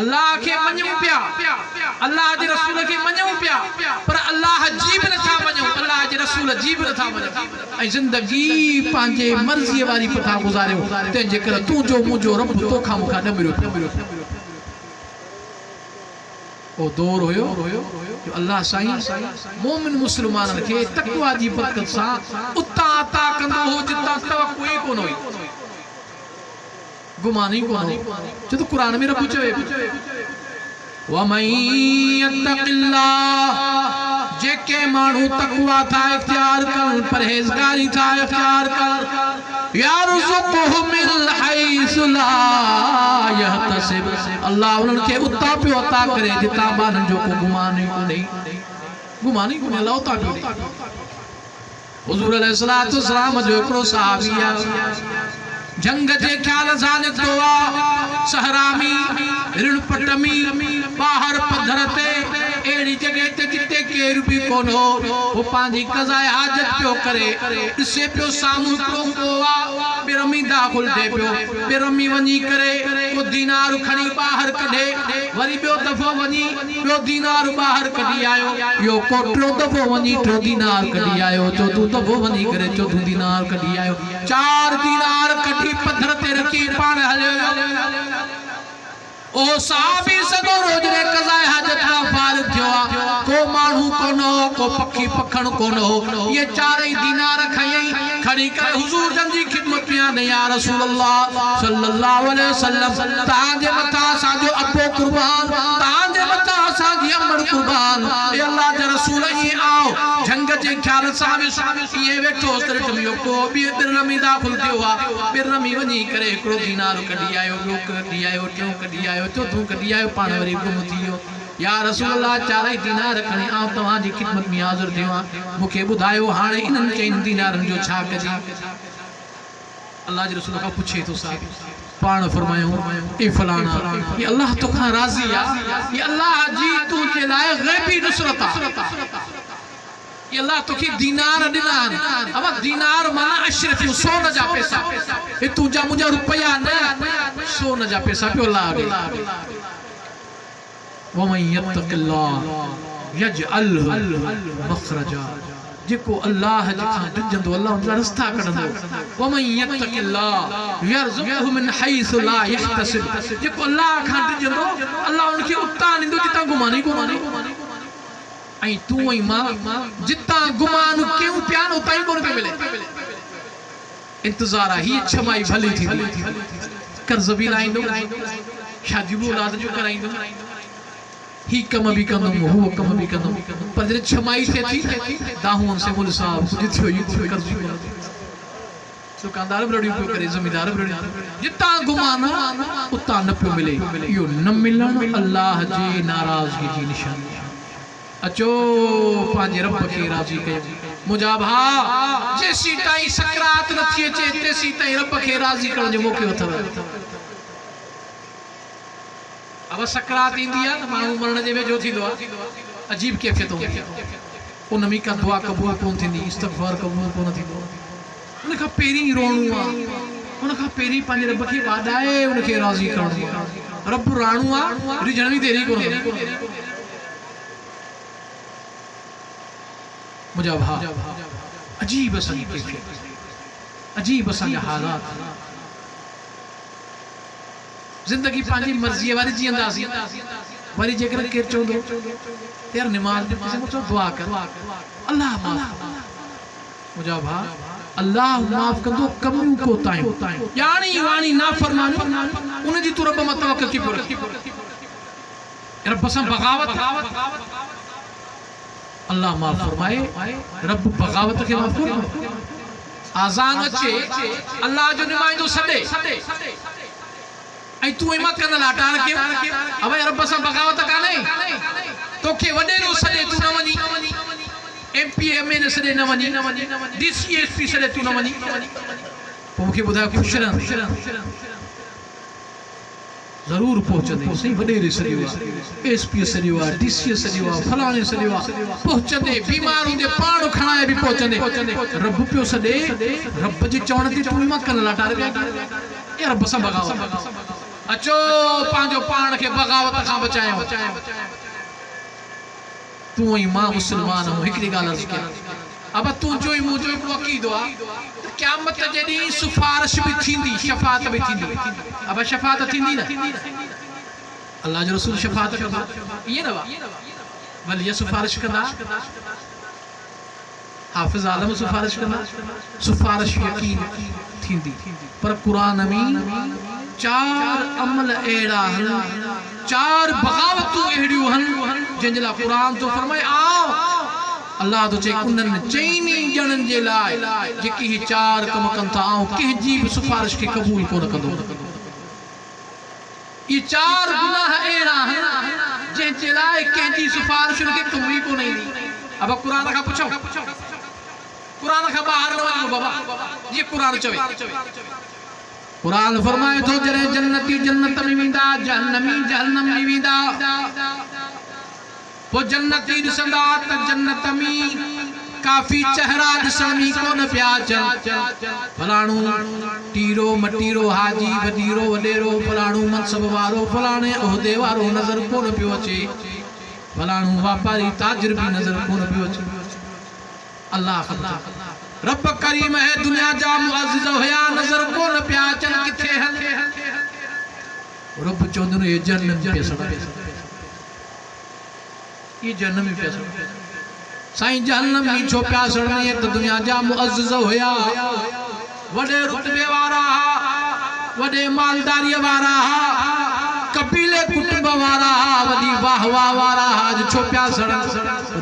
अल्लाह खे मञूं पिया अल्लाह जे रसूल खे मञूं पिया पर अल्लाह जी बि नथा मञूं अल्लाह जे रसूल जी बि नथा मञूं ऐं ज़िंदगी पंहिंजे मर्ज़ीअ वारी पिया गुज़ारियो तंहिंजे करे तुंहिंजो मुंहिंजो रब तोखां मूंखां ॾमिरियो ओ दौर हुयो जो अल्लाह साईं मोमिन मुसलमानन के तकवा जी बरकत सा उता अता कंदो हो जिता तवक्को ही कोन हुई गुमान ही कोन हो जो तो कुरान में रब चवे व मन यत्तकिल्लाह जेके मानू तकवा था इख्तियार कर परहेजगारी था इख्तियार कर यारज़ुक़हु मिन हैसु ला यहतसिब अल्लाह उनके उता पे अता करे जिता बान जो को गुमान ही कोने अल्लाह उता पे हुजूर अलैहिस्सलातु वस्सलाम जो हिकिड़ो सहाबी जंग जे ख्याल सां निकितो आहे सहरा में ऋण पट में ॿाहिरि पधर ते अहिड़ी जॻह ते जिते केर बि कोन हो वो पंहिंजी क़ज़ाए हाजत पियो करे ॾिसे पियो साम्हूं हिकिड़ो कुओ आहे बिरमी दाख़िल थिए पियो बिरमी वञी करे को दीनार खणी ॿाहिरि कढे वरी ॿियो दफ़ो वञी ॿियो दीनार ॿाहिरि कढी आयो इहो को टियों दफ़ो वञी टियों दीनार कढी आयो चोथों दफ़ो वञी करे चोथों दीनार कढी आयो 4 दीनार कढी पत्थर ते रखी पाण हलियो ओ साहबी सदो रोज रे क़ज़ाए हाजत का फारिग थियो आ को मानू कोन हो को पखी पखण कोन हो ये 4 दीनार खयई खड़ी करे हुजूर जन जी खिदमत में आने या रसूल अल्लाह सल्लल्लाहु अलैहि वसल्लम ताजे मथा साजो अब्बो कुर्बान ताजे मथा साजी अमर कुर्बान ए अल्लाह जे रसूल ही आओ जंग जे ख्याल सां ये वेठो तर जमियो को बि बिरमी दाखिल थियो आ बिरमी वनी करे एकड़ो दीनार कढी आयो ॿियो कढी आयो टियों कढी आयो चौथों कढी आयो पाण वरी गुम थियो या रसूल अल्लाह 4 दीनार खणी आऊं तव्हां जी खिदमत में हाज़िर थियो आ मूंखे ॿुधायो हाणे इन्हनि 4 दीनारनि जो छा कजे अल्लाह जे रसूल खां पुछे तो साहब पाण फरमायो ए फलाना ये अल्लाह तो खां राज़ी आ ये अल्लाह जी तू जे लाए गैबी नुसरत आ ये अल्लाह तो की दीनार दिना अब दीनार माना अशरफ सोन जा पैसा ए तू जा मुझे रुपया न सोन जा पैसा पे अल्लाह दे व मन यत्तकिल्लाह यजअल मखरजा जेको अल्लाह जखा डिजंदो अल्लाह उन रास्ता कढंदो व मन यत्तकिल्लाह यरज़ुक़हु मिन हैसु ला यहतसिब जेको अल्लाह खां डिजंदो अल्लाह उनके उतां ॾींदो जितां गुमानी आई तू आई मां जिता गुमान क्यों प्यान उता ही कोन पे मिले इंतजार ही छमाई भली थी कर्ज भी लाइंदो शादी भी औलाद जो कराइंदो ही कम भी कंदम हो कम भी कंदम पर जरे छमाई थे थी दाहून से मुल साहब जिथो यू कर्ज दुकानदार बड़ी पे करे जमींदार बड़ी जिता गुमान उता न पे मिले यो न मिलन अल्लाह जी नाराजगी जी निशानी अचो पांजे रब के राजी कयो मुजा भा जेसी ताई सकरात न थी अचे तेसी ताई रब के राजी करण जो मौको अथव अब सकरात इंदी आ मानू मरण जे वेझो थींदो आ अजीब कैफियत हो उन में का दुआ कबूल कोन थींदी इस्तगफार कबूल कोन थींदो उन का पेरी रोणू आ उन का पेरी पांजे रब के वादाए उन के राजी करण रब राणू आ रिजण भी देरी कोन मुझा भा अजीब असांजी कैफियत अजीब असांजा हालात जिंदगी पांजी मर्जी वारी जींदासीं वरी जेकर केर चवंदो यार नमाज में मुझे दुआ कर अल्लाह माफ मुझा भा अल्लाह माफ कंदो कमियूं को ताई यानी वाणी नाफरमानी उन जी तू रब मत तवक्कुल की पर रब सां बगावत अल्लाह माफ फरमाए रब बगावत के माफ फरमाए आजान अचे अल्लाह जो नुमाइंदो सदे ऐ तू इमा कन लाटार के अब रब सां बगावत काने तोखे वडे रो सदे तू न वनी एमपी एमएन सदे न वनी डीसीएसपी सदे तू न वनी पो मुखे बुधायो खुश रह जरूर पहुंचंदे सही वडेरे सदियो एसपी सदियो डीसी सदियो फलाने सदियो पहुंचंदे बीमार होंदे पाण खणाए भी पहुंचंदे रब पियो सदे रब जे चवण ते तू मां कन लाटार ए रब सां बगावत अचो पांजो पाण के बगावत खां बचायो तू ही मां मुसलमान हो एकड़ी गाल अर्ज के अब तू जो ही मुजो को अकीदो आ क़यामत जदी सिफारिश भी थींदी शफाअत भी थींदी अब शफाअत थींदी ना अल्लाह जो रसूल शफाअत कंदा ये ना वली ये सिफारिश कंदा हाफिज आलम सिफारिश कंदा सिफारिश यकीन थींदी पर कुरान में 4 अमल एड़ा हन 4 बगावतू एड़ियो हन जिनला कुरान तो फरमाए आओ अल्लाह तो चे उन्हनि चईनी ॼणनि जे लाइ जेकी ही 4 कम कनि था ऐं कंहिंजी बि सिफारिश खे क़बूल कोन कंदो ये 4 गुनाह अहिड़ा आहिनि जंहिंजे लाइ कंहिंजी सिफारिश खे कबूल कोन ईंदी अब कुरान खां पुछो कुरान का बाहर न वञो बाबा ये कुरान चवे कुरान फरमाए थो जरे जन्नती जन्नत में वेंदा जहन्नमी जहन्नम में वेंदा पो जन्नती ॾिसंदा त जन्नत में काफी चेहरा ॾिसण में कोन पिया अचनि फलाणो टीरो मटीरो हाजी वडीरो वडेरो फलाणो मनसब वारो फलाणे उहदे वारो नज़र कोन पियो अचे फलाणो वापारी ताजिर भी नज़र कोन पियो अचे अल्लाह ख़बर रब करीम है दुनिया जा मुअज़्ज़िज़ होया नज़र कोन पिया अचनि किथे हल रब चवंदो ये जन्नत में पिया सड़ ये जन्नत में पिया सड़ साईं जहन्नम में छो पिया सड़ने तो दुनिया जा मुअज़्ज़िज़ होया वडे रुतबे वारा वडे मालदारी वारा कबीले कुटुंब वारा वडी वाहवा वारा आज छो पिया सड़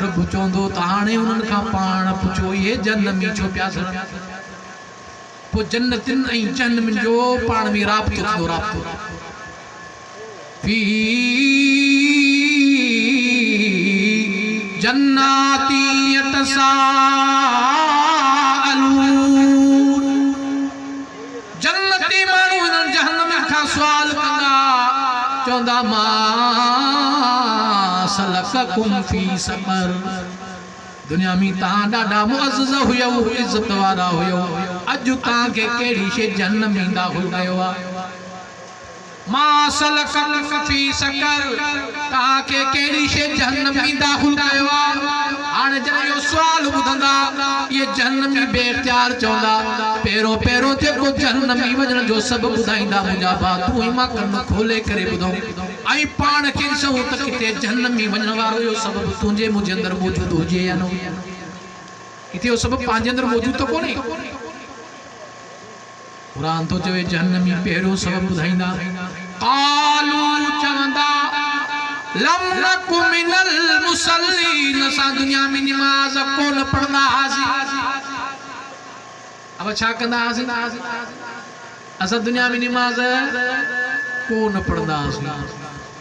रब चवंदो त हाणे उन्हनि खां पाण पुछो ये जन्नत में छो पिया सड़ पो जन्नतिन ऐं जहन्नम जो पाण में राब्तो थो राब्तो जन्नाती यतसाअलून जन्नती माण्हू हिननि जहन्नम खां सुवाल कंदा चवंदा मा सलककुम फी सक़र दुनिया में तहां ॾाढा मुअज़्ज़िज़ हुयो इज़त वारा हुयो अॼु तव्हांखे कहिड़ी शइ जहन्नम में दाख़िल कयो आहे मा सलककुम फी सक़र तव्हांखे कहिड़ी शइ जहन्नम में दाख़िल कयो आहे हाणे जॾहिं इहो सुवाल ॿुधंदा इहे जहन्नम में बेइख़्तियार चवंदा पहिरों पहिरों जेको जहन्नम में वञण जो सबबु ॿुधाईंदा मुंहिंजा भाउ तूं ई मां कन खोले करे ॿुधूं ऐं पाण खे ॾिसूं त किथे जहन्नम में वञण वारो इहो सबबु तुंहिंजे मुंहिंजे अंदरि मौजूदु हुजे या न हुजे किथे इहो सबबु पंहिंजे अंदरि मौजूदु त कोन्हे कुरान तो चवे जहन्नम में पहिरियों सबबु ॿुधाईंदा क़ालू चवंदा लम नकु मिनल मुसल्लीन असां दुनिया में नमाज़ कोन पढ़ंदा हुआसीं अब छा कंदा हुआसीं असां दुनिया में नमाज़ कोन पढ़ंदा हुआसीं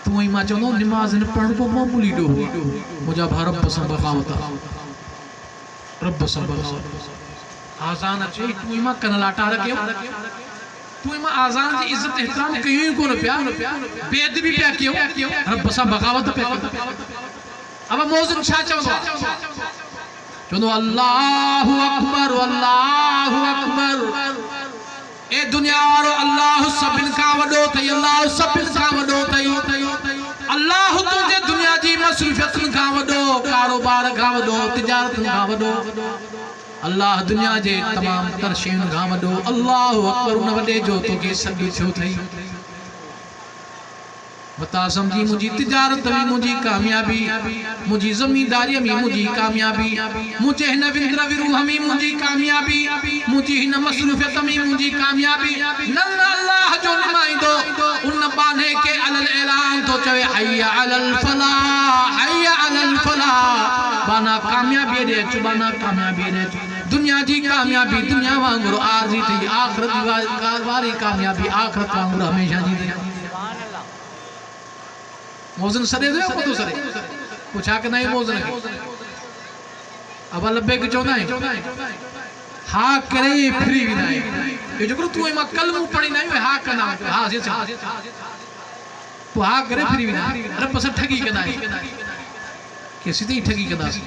तूं ई मां चवंदो नमाज़ न पढ़ण को मामूली ॾोह मुंहिंजा भाउ रब सां बग़ावत रब सां बग़ावत आज़ान अचे तूं ई मां कन लाटा रखियो तूं ई मां आज़ान की इज्जत एहतराम कयूं ही कोन पिया बेअदबी पिया कयो रब सां बग़ावत पिया अब मौज़ून छा चवंदो चवंदो अल्लाहु अकबर ए दुनिया वारो अल्लाह सभिन खां वॾो अथई अल्लाह सभिन खां वॾो अथई अल्लाह तुंहिंजे दुनिया जी मसरूफ़ियतुनि खां वॾो कारोबार खां वॾो तिजारतुनि खां वॾो अल्लाह दुनिया जे तमाम तर शयुनि खां वॾो अल्लाहु अकबर उन वॾे जो तोखे सॾु थियो अथई बता समझी मुझी तिजारत में मुझी कामयाबी मुझी ज़मींदारी में मुझी कामयाबी मुझे हिन विंद्र विरूह में मुझी कामयाबी मुझी हिन मसरूफियत में मुझी कामयाबी न अल्लाह जो निमाइंदो उन बाने के अलल ऐलान तो चवे हय्या अलल फलाह बाना कामयाबी दे चुबाना कामयाबी दे दुनिया जी कामयाबी दुनिया वांगुरु आरज़ी थी आखिरत वारी कामयाबी आखिरत वांगुरु हमेशा जी थी मौज़न सरे दो को तो सरे पूछा के नहीं मौज़न के अब लब्बे के चौदा है हा करे फ्री भी नहीं ये जो तू ए मा कलमू पढ़ी नहीं हा करना हा से तू हा करे फ्री भी नहीं अरे पस ठगी के नहीं कैसी ते ठगी के दास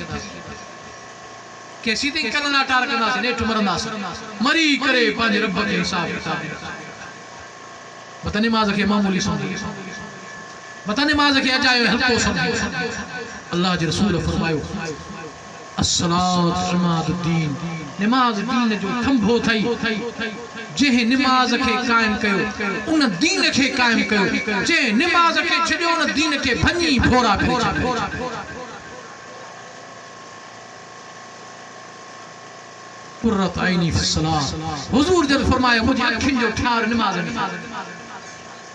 कैसी ते कल नाटार के दास ने तुमरंदास मरी करे पांच रब के हिसाब किताब बताने माज के मामूली समझी बता नमाज के अजायो हल्को समझो अल्लाह के रसूल फरमायो अस्सलात इमादुद्दीन नमाज दीन जो खंभो थई जे नमाज के कायम कयो उन दीन के कायम कयो जे नमाज के छडियो उन दीन के भनी फोरा भेजा कुर्रत आईनी फी सलात हुजूर जब फरमाया मुझे अखिन जो ठार नमाज में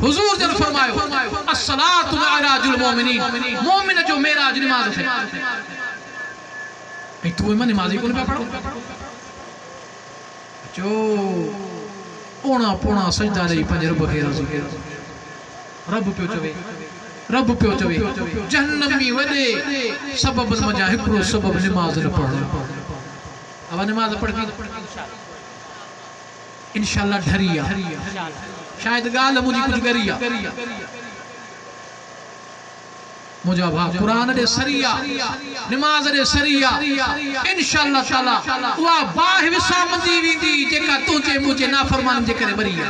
हुजूर जब फरमायो अस्सलातु मअराजुल मोमिनीन मोमिन जो मेराज नमाज है ए तू में नमाज ही कोन पे पढ़ो जो ओना पोना सजदा दे पंज रब खे राज़ी रब पियो चवे जहन्नम में वडे सबब मजा हिकड़ो सबब नमाज न पढ़ो अब अब नमाज पढ़ी इंशाल्लाह ढरिया शायद गाल मुझी कुछ गरिया मुझा भा कुरान दे सरिया नमाज दे सरिया इंशाल्लाह ताला वा बाह विसामंदी विंदी जेका तुझे मुझे नाफरमान जे करे बरिया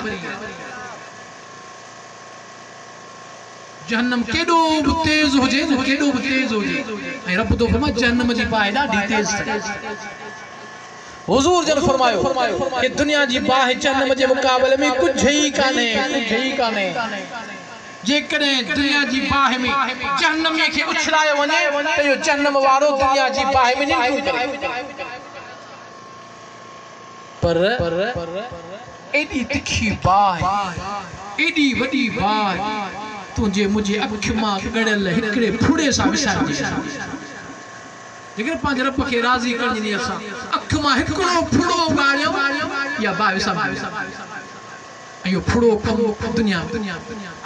जहन्नम केडो तेज हो जे केडो तेज हो जे ए रब तो फरमा जहन्नम जी बाह ॾाढी तेज हुजूर जन फरमायो कि दुनिया जी बाह जहन्नम जे मुकाबले में कुछ ही काने जेकरे दुनिया जी बाह में जहन्नम के उछलायो वने तो यो जहन्नम वारो दुनिया जी बाह में नहीं करे पर एडी तिखी बाह एडी वडी बाह तुझे मुझे अख मां गड़ल हिकड़े फुड़े सा विसार दे जेकर पांच रब के राजी करनी असा अख मां हिकड़ो फुड़ो गाड़ियो या बाह विसार अयो फुड़ो कम दुनिया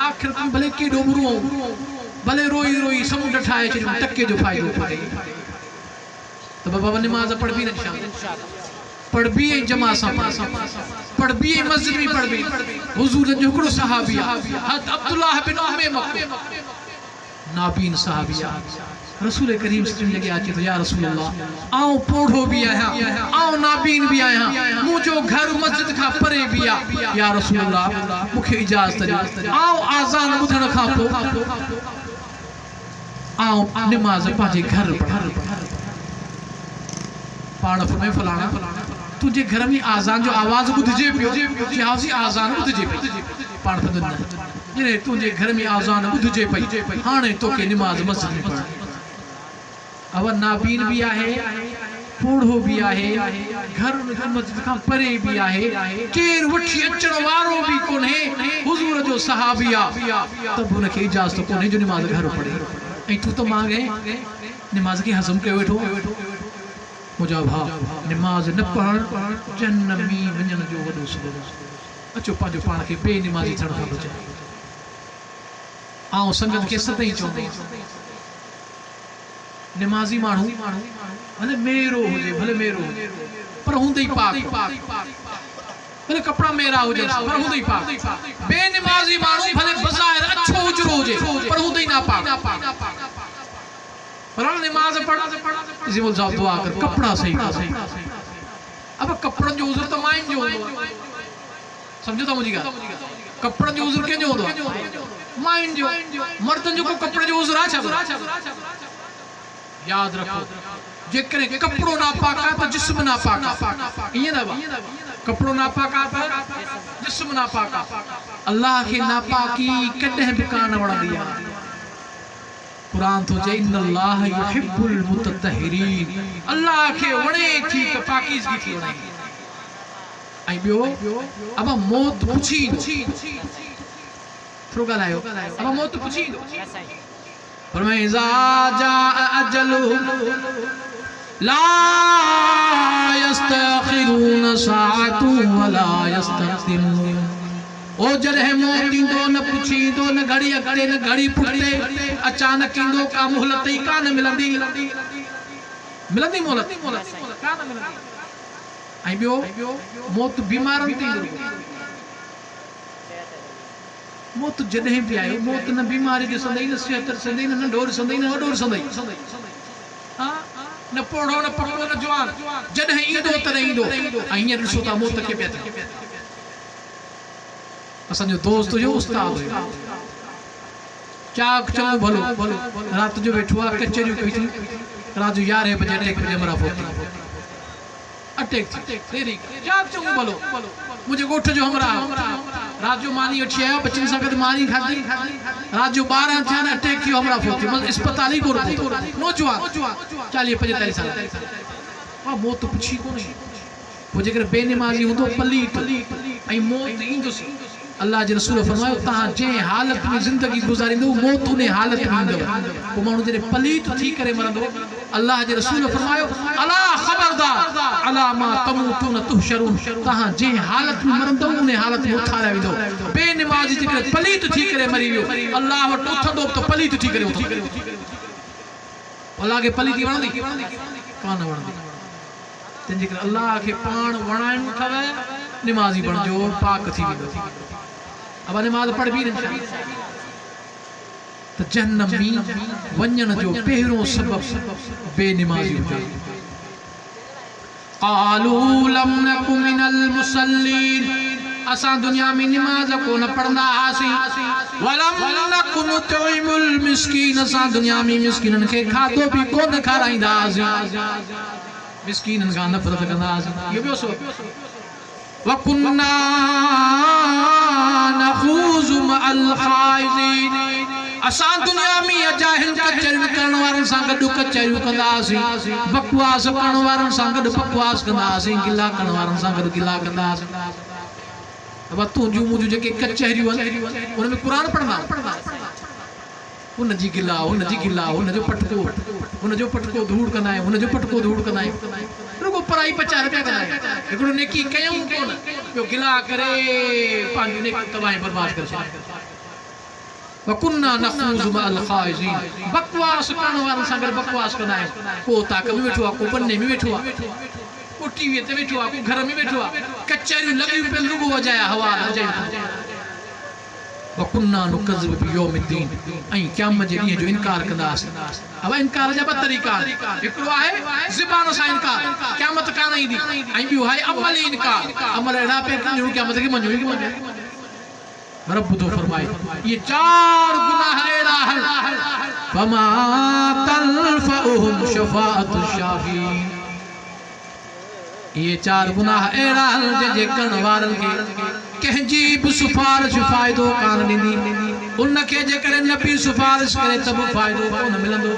आखिर तुम भले केडो बुरो भले रोई रोई समुंड ठाए छ टके जो फायदो पड़े तो बाबा नमाज पढ़ भी न पढ़ भी जमा सा पढ़ भी मस्जिद में पढ़ भी हुजूर जो हिकड़ो सहाबिया हज़रत अब्दुल्लाह बिन उम्मे मक्तूम नाबीन सहाबिया रसूल करीम सल्लल्लाहु अलैहि वसल्लम लगे तो या रसूल अल्लाह आओ पोढ़ो भी आया आओ नाबीन भी आया मुझो घर मस्जिद का परे भी या रसूल अल्लाह मुखे इजाजत दे आओ आजान बुधण का पो आओ नमाज पाजे घर पढ़ पाण फरमाए फलाना तुझे घर में आजान जो आवाज बुधजे पियो हासी आजान बुधजे पई पाण फदन जे तुझे घर में आजान बुधजे पई हाने तो के नमाज मस्जिद में पढ़ अब नाबीन भी आहे पोढ़ो भी आहे घर मस्जिद का परे भी आहे केर वठी अचण वारो भी कोने हुजूर जो सहाबिया तब उनके इजाजत कोने जो नमाज घर पढ़े ऐ तू तो मांगे नमाज के हजम के वेठो मुझा भा नमाज न पढ़ जन्नमी वञण जो वॾो सबब अचो पंहिंजो पाण खे बेनमाज़ी थियण खां बचाए आउं संगत खे सदाई चवंदो नमाज़ी माण्हू भले मेरो हुजे पर हूंदे पाक भले कपड़ा मेरा हुजे पर हूंदे पाक बेनमाज़ी माण्हू भले बज़ाहिर अच्छो उजरो हुजे पर हूंदे ना पाक पर नमाज पढ़ जिमल साहब दुआ कर कपड़ा सही अब कपड़न जो उजर तो माइन जो समझो था मुझी कपड़न जो उजर के जो माइन जो मर्दन जो को कपड़े जो उजर आछा याद रखो जेकरे कपड़ो नापाक तो जिस्म नापाक ये ना कपड़ो नापाक जिस्म नापाक अल्लाह के नापाकी कदे भी कान वणदी कुरान तो जे इन्नल्लाह युहिब्बुल मुतत्तहिरीन अल्लाह के वणे थी त पाकीज़गी थी वणे आई बियो अब मौत पुछी थोरो ॻाल्हायो अब मौत पुछी फरमाए इज़ा जाअ अजलु ला यस्तखिरून साअतु वला यस्तक़दिमून ओ जरे मौत इंदो न पुछींदो न घड़ी अगड़े न घड़ी पुठते अचानक इंदो का मोहलत ही कान मिलंदी मोहलत कान मिलंदी आई बियो मौत बीमारन ते मौत जदे भी आयो मौत न बीमारी जो संदई न सेहत संदई न डोर संदई न डोर संदई हां न पोड़ो न पकड़ो न जवान जदे इंदो त इंदो अइया ॾिसो ता मौत के पे असन जो दोस्त जो उस्ताद है चाक चलो भलो रात जो बैठुआ कचेरी कई थी रात जो 11 बजे अटैक बजे हमरा फोती अटैक तेरी चाक चलो भलो मुझे गोठ जो हमरा रात जो मानी उठी आयो बच्चन सगत मानी खादी रात जो 12 थिया अटैक कियो हमरा फोती मतलब अस्पताल ही कोर नौजवान 40 45 साल वा मौत पुछी कोनी वो जेकर बेनमाजी हुंदो पलीत आई मौत इंदुसी अल्लाह जे रसूल फरमायो ता जे हालत में जिंदगी गुजारिंदो मौत उन हालत में इंदो को मानु जे पलीत थी करे मरंदो अल्लाह जे रसूल फरमायो अला खबरदार अला मा तमूतुन तुहशरून ता जे हालत में मरंदो उन हालत में उठाया विदो बेनमाजी जे पलीत थी करे मरी वियो अल्लाह वट उठंदो तो पलीत थी करे अल्लाह के पलीती वणदी कान वणदी तंहिंजे करे अल्लाह खे पाण वणाइणो अथव निमाज़ी बणिजो पाक थी वेंदो अब निमाज़ पढ़बी न त जहन्नम में वञण जो पहिरियों सबब बेनिमाज़ी हुजणु क़ालू लम नकु मिनल मुसल्लीन असां दुनिया में निमाज़ कोन पढ़ंदा हुआसीं वलम नकु नुतइमुल मिस्कीन असां दुनिया में मिस्कीनन खे खाधो बि कोन खाराईंदा हुआसीं मिस्कीनन खां नफ़रत कंदा हुआसीं इहो ॿियो सबब वकुन्ना नखूज़ु मअल ख़ाइज़ीन असां दुनिया में जाहिल कचरियूं करण वारनि सां गॾु कचरियूं कंदा हुआसीं बकवास करण वारनि सां गॾु बकवास कंदा हुआसीं गिला करण वारनि सां गॾु गिला कंदा हुआसीं अब तुंहिंजूं मुंहिंजूं जेके कचहरियूं आहिनि उन में क़ुरान पढ़ंदा हुनजी गिला हुनजी गिला हुनजो पटको धूड़ कंदा आहियूं हुनजो पटको धूड़ कंदा आहियूं रुगो पढ़ाई पचाए पिया कंदा आहियूं हिकिड़ो नेकी कयूं कोन ॿियो गिला करे पंहिंजो नेकी तबाही बर्बाद करे छॾियो वकुन्ना नखूज़ु मअल ख़ाइज़ीन बकवास करण वारनि सां गॾु बकवास कंदा आहियूं को ताक़त में वेठो आहे को बन्ने में वेठो आहे को टीवी ते वेठो आहे को घर में वेठो आहे कचहरियूं लॻियूं पियल रुगो वजाया हवा वकुन्ना नुकज़्ज़िबु बियौमिद्दीन ऐं क़यामत जे ॾींहं जो इनकार कंदासीं अब इनकार जा ॿ तरीक़ा हिकिड़ो आहे ज़बान सां इनकार क़यामत कान ईंदी ऐं ॿियो आहे अमली इनकार अमल अहिड़ा पिया कयूं क़यामत खे मञो ई मञो रब तो फरमाए ये चार गुनाह अहिड़ा आहिनि फमा तनफ़अहुम शफ़ाअतु शाफ़ीन ये चार गुनाह अहिड़ा आहिनि जंहिंजे करण वारनि खे कंहिंजी बि सिफारिश फ़ाइदो कान ॾींदी उनखे जेकॾहिं नबी सिफारिश करे त बि फ़ाइदो कोन मिलंदो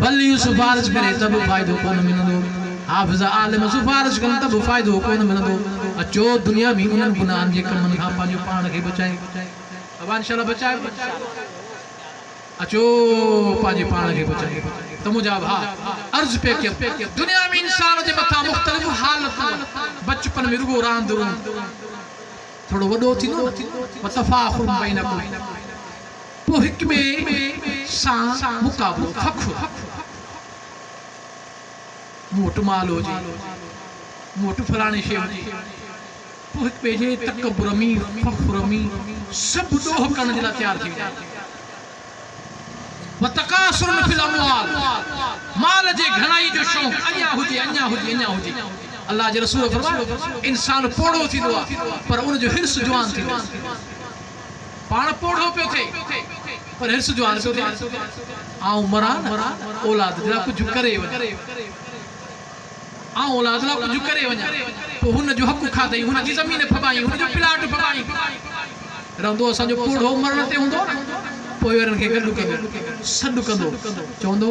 वली सिफारिश करे त बि फ़ाइदो कोन मिलंदो हाफ़िज़ आलिम सिफारिश कनि त बि फ़ाइदो कोन मिलंदो अचो दुनिया में उन्हनि गुनाहनि जे कमनि खां पंहिंजो पाण खे बचाए अब इंशाअल्लाह बचाए अचो पंहिंजे पाण खे बचाए त मुंहिंजा भाउ अर्ज़ पे कयो दुनिया में इंसान जे मथां मुख़्तलिफ़ हालतूं बचपन में रुगो रांदि थोड़ो वॾो थींदो वतफ़ाख़ुर बैनकुम पोइ हिक ॿिए सां मुक़ाबलो फ़ख़्रु मूं वटि माल हुजे मूं वटि फलाणी शइ हुजे पोइ हिक ॿिए जे तकबुर में फ़ख़्र में सभु ॾोह करण जे लाइ तयारु थी विया वतकासुरुन फिल अमवाल माल जे घणाई जो शौक़ अञा हुजे अल्लाह जे रसूल फरमायो इंसान पोड़ो थींदो आहे पर उन जो हिर्स जवान थींदो आहे पाण पोड़ो पियो थिए पर हिर्स जवान पियो थिए आऊं मरां औलाद जे लाइ कुझु करे वञे आऊं औलाद लाइ कुझु करे वञा पोइ हुन जो हक़ खाधई हुनजी ज़मीन फबाई हुनजो प्लाट फबाई रहंदो असांजो पोड़ो मरण ते हूंदो पोइ वरनि खे गॾु कंदो सॾु कंदो चवंदो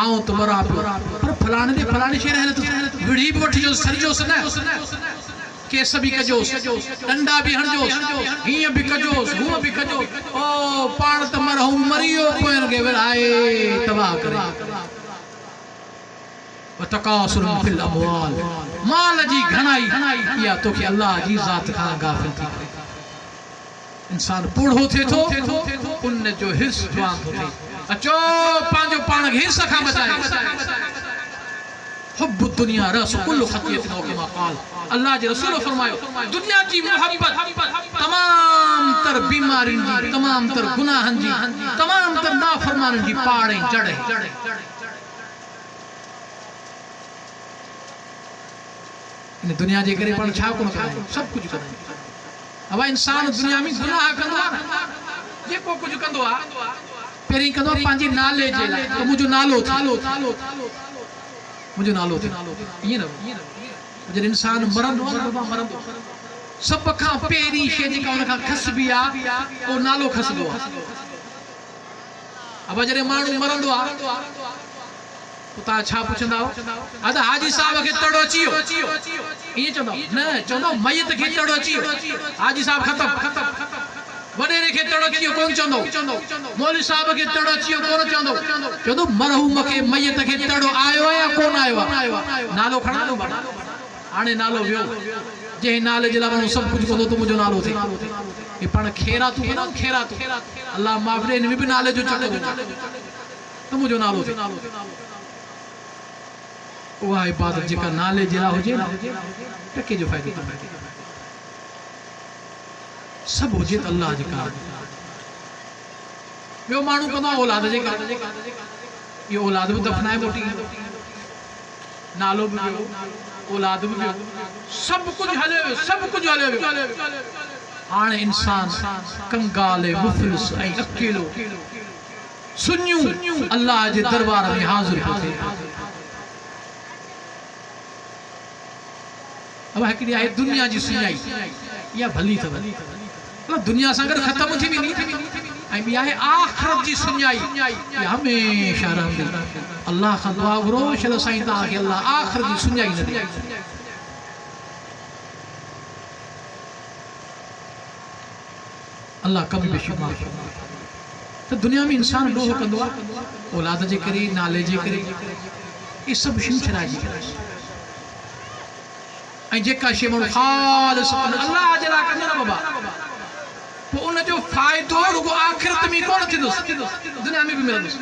आऊं त मरां पियो पर फलाणे ते फलाणी शइ हले त विड़ी बि वठिजोसि सरिजोसि न केस बि कजोसि डंडा बि हणजोसि हीअं बि कजोसि हूअं बि कजोसि ओ पाण त मरहूं मरी वियो पोयनि खे विड़हाए तबाह करे वतकासुरुन फिल अमवाल माल जी घणाई इहा तोखे अल्लाह जी ज़ात खां गाफ़िल थी करे इंसान बूढ़ो थे तो उन जो हिर्स जवान थो थे अचो पंहिंजो पाण खे हिर्स खां बचाए हुब्बु दुनिया रस कुल्लु खतियतिन व कमा क़ाल अल्लाह जे रसूल फरमायो दुनिया जी मोहब्बत तमाम तर बीमारियुनि जी तमाम तर गुनाहनि जी तमाम तर नाफरमानियुनि जी पाड़ ऐं जड़ इन दुनिया जे करे पाण छा कोन कंदा सभु कुझु कंदा अब इंसान दुनिया में गुनाह कंदो आहे जेको कुझु कंदो आहे पहिरीं कंदो आहे पंहिंजे नाले जे लाइ त मुंहिंजो नालो थिए ईअं न जॾहिं इंसान मरंदो सभ खां पहिरीं शइ जेका हुन खां खसबी आहे उहो नालो खसंदो आहे अब जॾहिं माण्हू मरंदो आहे तव्हां छा पुछंदा अदा हाजी साहब खे तड़ो अची वियो ईअं चवंदो न चवंदो मयत खे तड़ो अची वियो हाजी साहब ख़तम वॾेरे खे तड़ो अची वियो कोन चवंदो मौलवी साहब खे तड़ो अची वियो कोन चवंदो मरहूम खे मयत खे तड़ो आयो आहे या कोन आयो आहे नालो खणंदो हाणे नालो वियो जंहिं नाले जे लाइ माण्हू सभु कुझु कंदो त मुंहिंजो नालो थिए हे पाण खेरातू अल्लाह माफ़ ॾे हिन में बि नाले जो चकर त मुंहिंजो नालो थिए उहा इबादत जेका नाले जे लाइ हुजे टके जो फ़ाइदो थो मिले। सभु हुजे त अल्लाह जे कार। ॿियो माण्हू कंदो आहे औलाद जे कार, इहो औलाद बि दफ़नाए मोटी नालो बि वियो, औलाद बि वियो, सभु कुझु हले वियो, सभु कुझु हले वियो। हाणे इंसान कंगाल मुफ़लिस ऐं अकेलो सुन्यूं अल्लाह जे दरबार में हाज़िर थो थिए। अब हिकिड़ी आहे दुनिया जी सुञाई, इहा भली अथव, मतलब दुनिया सां गॾु ख़तम थी वेंदी, ऐं ॿी आहे आख़िरत जी सुञाई, इहा हमेशह रहंदी। अल्लाह खां दुआ घुरो छल साईं तव्हांखे अल्लाह आख़िरत जी सुञाई न ॾे। अल्लाह कभी बेशी माफ़ फरमाए। तो दुनिया में इंसान ॾोह कंदो आहे औलाद जे करे, नाले जे करे, इहे सभु शयूं छॾाइजी ऐं जेका शइ माण्हू ख़ालिस अल्लाह जे लाइ कंदो न बाबा, पोइ उनजो फ़ाइदो रुगो आख़िरत में कोन थींदुसि, दुनिया में बि मिलंदुसि।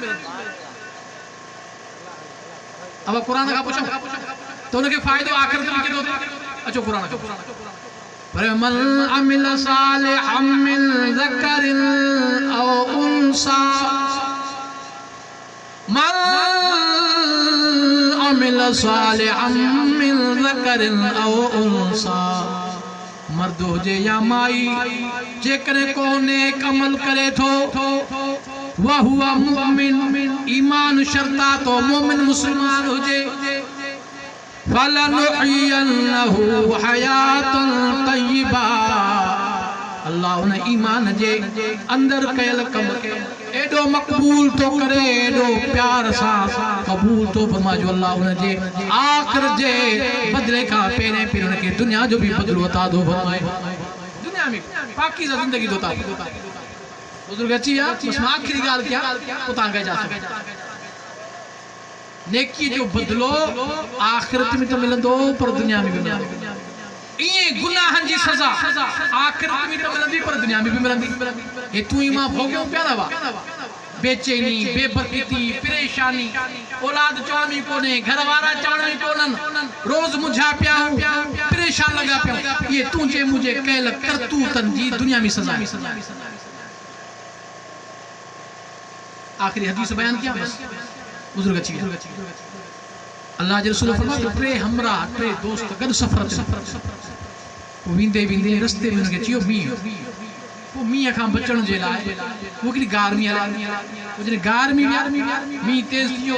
अब क़ुर खां पुछो त उनखे फ़ाइदो आख़िरत में केतिरो थिए। अचो क़ुर खां मन अमिल सालिहम मिन ज़करिन औ उन्सा, मन अमिल सालिहम मिन ज़करिन औ उन्सा, मर्द हुजे या माई, जेकॾहिं को नेक अमल करे थो, वहुवा मुमिन, ईमान शर्ता तो मोमिन मुसलमान हुजे, फलनुहयन्नहु हयातन तय्यबा, अल्लाह उन ईमान जे अंदर कयल कम खे एडो मक़बूल तो करे, एडो प्यार सां क़बूल तो फरमाए जो अल्लाह उन जे आख़िर जे बदले खां पहिरें पहिरें उनखे दुनिया जो भी बदलो अता थो फरमाए। दुनिया में पाकीज़ा ज़िंदगी थो था। बुज़ुर्ग अची विया, बस मां आख़िरी ॻाल्हि कयां, उतां गए जा नेकी जो बदलो आख़िरत में तो मिलंदो पर दुनिया में भी मिलंदो। इए गुनाहन जी सज़ा आख़िरत में तो मिलंदी पर दुनिया में भी मिलंदी। हे तू ही मां भोगियो पिया न वा, बेचैनी, बेबरकती, परेशानी, औलाद चवण में कोने, घर वारा चवण में कोनन, रोज मुझा पिया परेशान लगा पिया, ये तुझे मुझे कयल करतूतन जी दुनिया में सज़ा। आखिरी हदीस बयान किया बस बुजुर्ग अची विया। अल्लाह जे रसूल फरमाया टे हमरा, टे दोस्त गॾु सफ़र ते वेंदे वेंदे रस्ते में उनखे चयो मींहुं, पोइ मींहं खां बचण जे लाइ वो हिकिड़ी गारमी हलाई, वो जॾहिं गारमी मींहुं तेज़ थी वियो,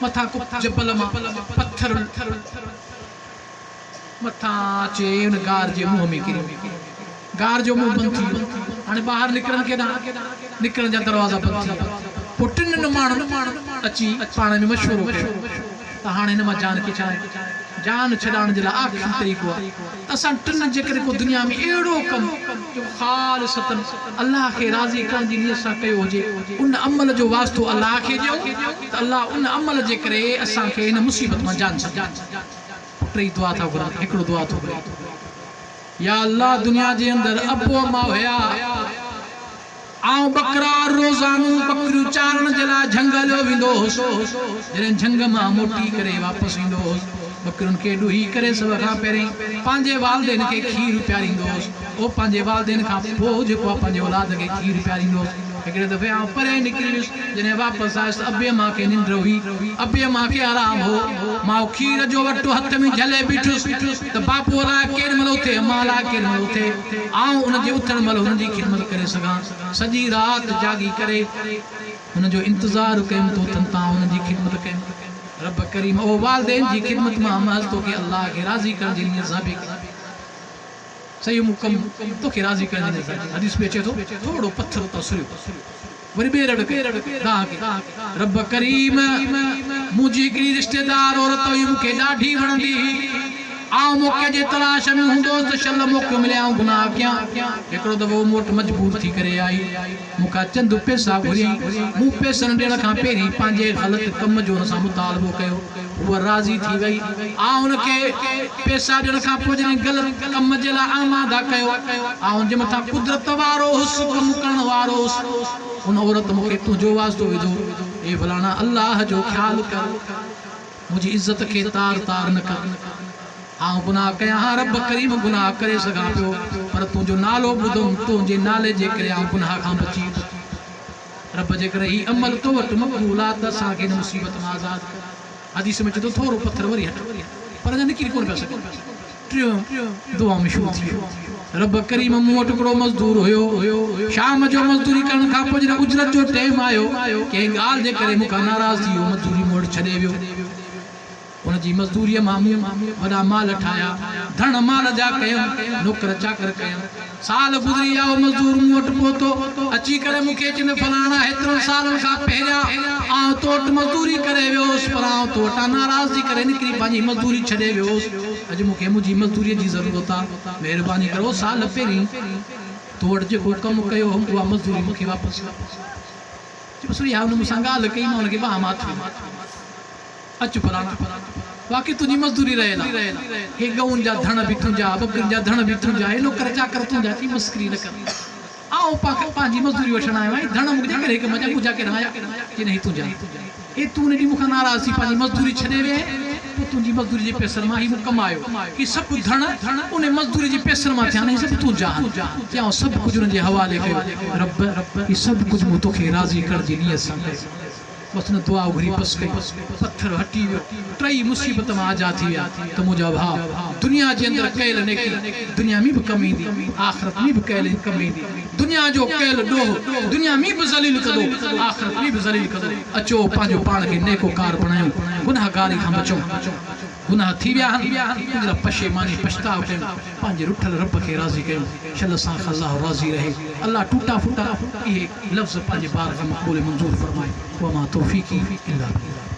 मथां जबल मां पत्थर मथां अचे उन गार जे मुंहं में किरी, गार जो मुंहुं बंदि थी वियो। हाणे ॿाहिरि निकिरनि केॾांहुं, निकिरण जा दरवाज़ा बंदि थी विया। पोइ टिनि माण्हुनि अची पाण में मशवरो कयो त हाणे हिन मां जान खे छा जान छॾाइण जे लाइ आख़िरी तरीक़ो आहे असां टिनि जे करे को दुनिया में अहिड़ो कमु जो ख़ालिसतन अल्लाह खे राज़ी करण जी नियत सां कयो हुजे, उन अमल जो वास्तो अल्लाह खे ॾियो त अल्लाह उन अमल जे करे असांखे हिन मुसीबत मां जान छॾे। टी दुआ था घुरनि, हिकिड़ो दुआ थो घुरे, या अल्लाह दुनिया जे अंदरि अबो मां हुया आऊं बकरा रोज़ानो बकरियूं चारण जे लाइ झंगल वेंदो हुउसि, जॾहिं झंग मां मोटी करे वापसि ईंदो हुउसि, बकरियुनि खे ॾुही करे सभ खां पहिरीं पंहिंजे वालदेन खे खीर पियारींदो हुउसि, उहो पंहिंजे वालदेन खां पोइ जेको आहे पंहिंजे औलाद खे खीर पियारींदो हुउसि। हिकिड़े दफ़े आउं परे निकिरी वियुसि, जॾहिं वापसि आयुसि अबे मां खे निंड हुई, अबे मां खे आराम हो, मां खीर जो वटो हथ में झले बीठुसि त बापू अलाए केॾी महिल उथे, मां अलाए केॾी महिल उथे, आउं उनजे उथण महिल हुनजी ख़िदमत करे सघां। सॼी राति जागी करे हुनजो इंतज़ारु कयुमि तो अथनि तां हुनजी ख़िदमत कयुमि। रब करीम ओ वालदेन जी ख़िदमत मां महज़ तोखे अल्लाह खे राज़ी करण जी नियत सां बि सही मुकम तोखे राज़ी करण जी नियत सां। हदीस में अचे थो थोरो पत्थर उतां सुरियो वरी ॿिए रड़के रब करीम मुंहिंजी हिकिड़ी रिश्तेदार औरत हुई, मूंखे ॾाढी वणंदी हुई, आउं मौक़े जे तलाश में हूंदोसि त शल मौक़ो मिले आउं गुनाह कयां। हिकिड़ो दफ़ो मूं वटि मजबूर थी करे आई, मूंखां चंद पैसा घुरियईं, मूं पैसनि ॾियण खां पहिरीं पंहिंजे ग़लति कम जो हुन सां मुतालबो कयो, उहा राज़ी थी वई, आउं हुनखे पैसा ॾियण खां पोइ जॾहिं ग़लति कम जे लाइ आमादा कयो, आउं जे मथां कुदरत वारो हुउसि, कमु करण वारो हुउसि, उन औरत मूंखे तुंहिंजो वास्तो विधो, ए फलाणा अल्लाह जो ख़्यालु कर, मुझी इज्जत के तार तार न कर हाँ गुनाह कया हाँ रब करीम गुनाह करे सघां पियो पर तुंहिंजो नालो ॿुधुमि तुंहिंजे नाले जे करे आउं गुनाह खां बची रब जे करे ही अमल तो वटि मक़बूल आहे त असांखे हिन मुसीबत मां आज़ाद कर हदीस में चए थो थोरो पत्थर वरी हट पर अञा निकिरी कोन पिया सघनि टियों दुआ में शुरू थी वियो रब करीम मूं वटि हिकिड़ो मज़दूर हुयो शाम जो मज़दूरी करण खां पोइ जॾहिं उजरत जो टाइम आयो कंहिं ॻाल्हि जे करे मूंखां नाराज़ थी वियो मज़दूरी मूं वटि छॾे वियो उनजी मज़दूरीअ मां वॾा माल ठाहिया धन माल जा कयमि नौकर चाकर कयमि साल गुज़री विया मज़दूर मूं वटि पहुतो अची करे मूंखे चवनि फलाणा हेतिरनि सालनि खां पहिरियां आउं तो वटि मज़दूरी करे वियोसि पर आउं तो वटां नाराज़गी करे निकिरी पंहिंजी मज़दूरी छॾे वियोसि अॼु मूंखे मुंहिंजी मज़दूरीअ जी ज़रूरत आहे महिरबानी करो साल पहिरीं तो वटि जेको कमु कयो उहा मज़दूरी मूंखे वापसि चयोसि या हुन मूंसां ॻाल्हि कई मां हुनखे ॿाह माथी अच फलाणा बाक़ी तुझी मजदूरी रहेला हे गऊन जा धन भी तुझा बकरिन जा धन भी तुझा हे नौकर चाकर तुझा की मस्करी न कर आओ पांजी मजदूरी वठण आयो आहे धन मुझे करे के मजा पूजा के रहाया कि नहीं तुझा ए तू ने मुख नाराज सी पांजी मजदूरी छडे वे तो तुझी मजदूरी जे पैसर मा ही कमायो कि सब धन उन मजदूरी जे पैसर मा थिया नहीं सब तुझा क्या सब कुछ उन जे हवाले कयो रब ये सब कुछ मु तोखे राजी कर जी नियत सा बस न दुआ उघरी बस कई पत्थर हटी वियो टई मुसीबत में आजा थी विया तो मुझा भाव दुनिया जे अंदर कयल नेकी दुनिया में भी कमी दी आखिरत में भी कयल कमी दी दुनिया जो कयल डोह दुनिया में भी जलील कदो आखिरत में भी जलील कदो अचो पांजो पाण के नेको कार बनायो गुनाहगारी खां बचो गुनाह थी विया जरा पशेमानी पछताव कयो पांजे रुठल रब के राजी कयो शल सा अल्लाह राजी रहे अल्लाह टूटा फूटा ये लफ्ज पांजे बार में मक़बूल मंजूर फरमाए वमा तौफीकी इल्ला बिल्लाह।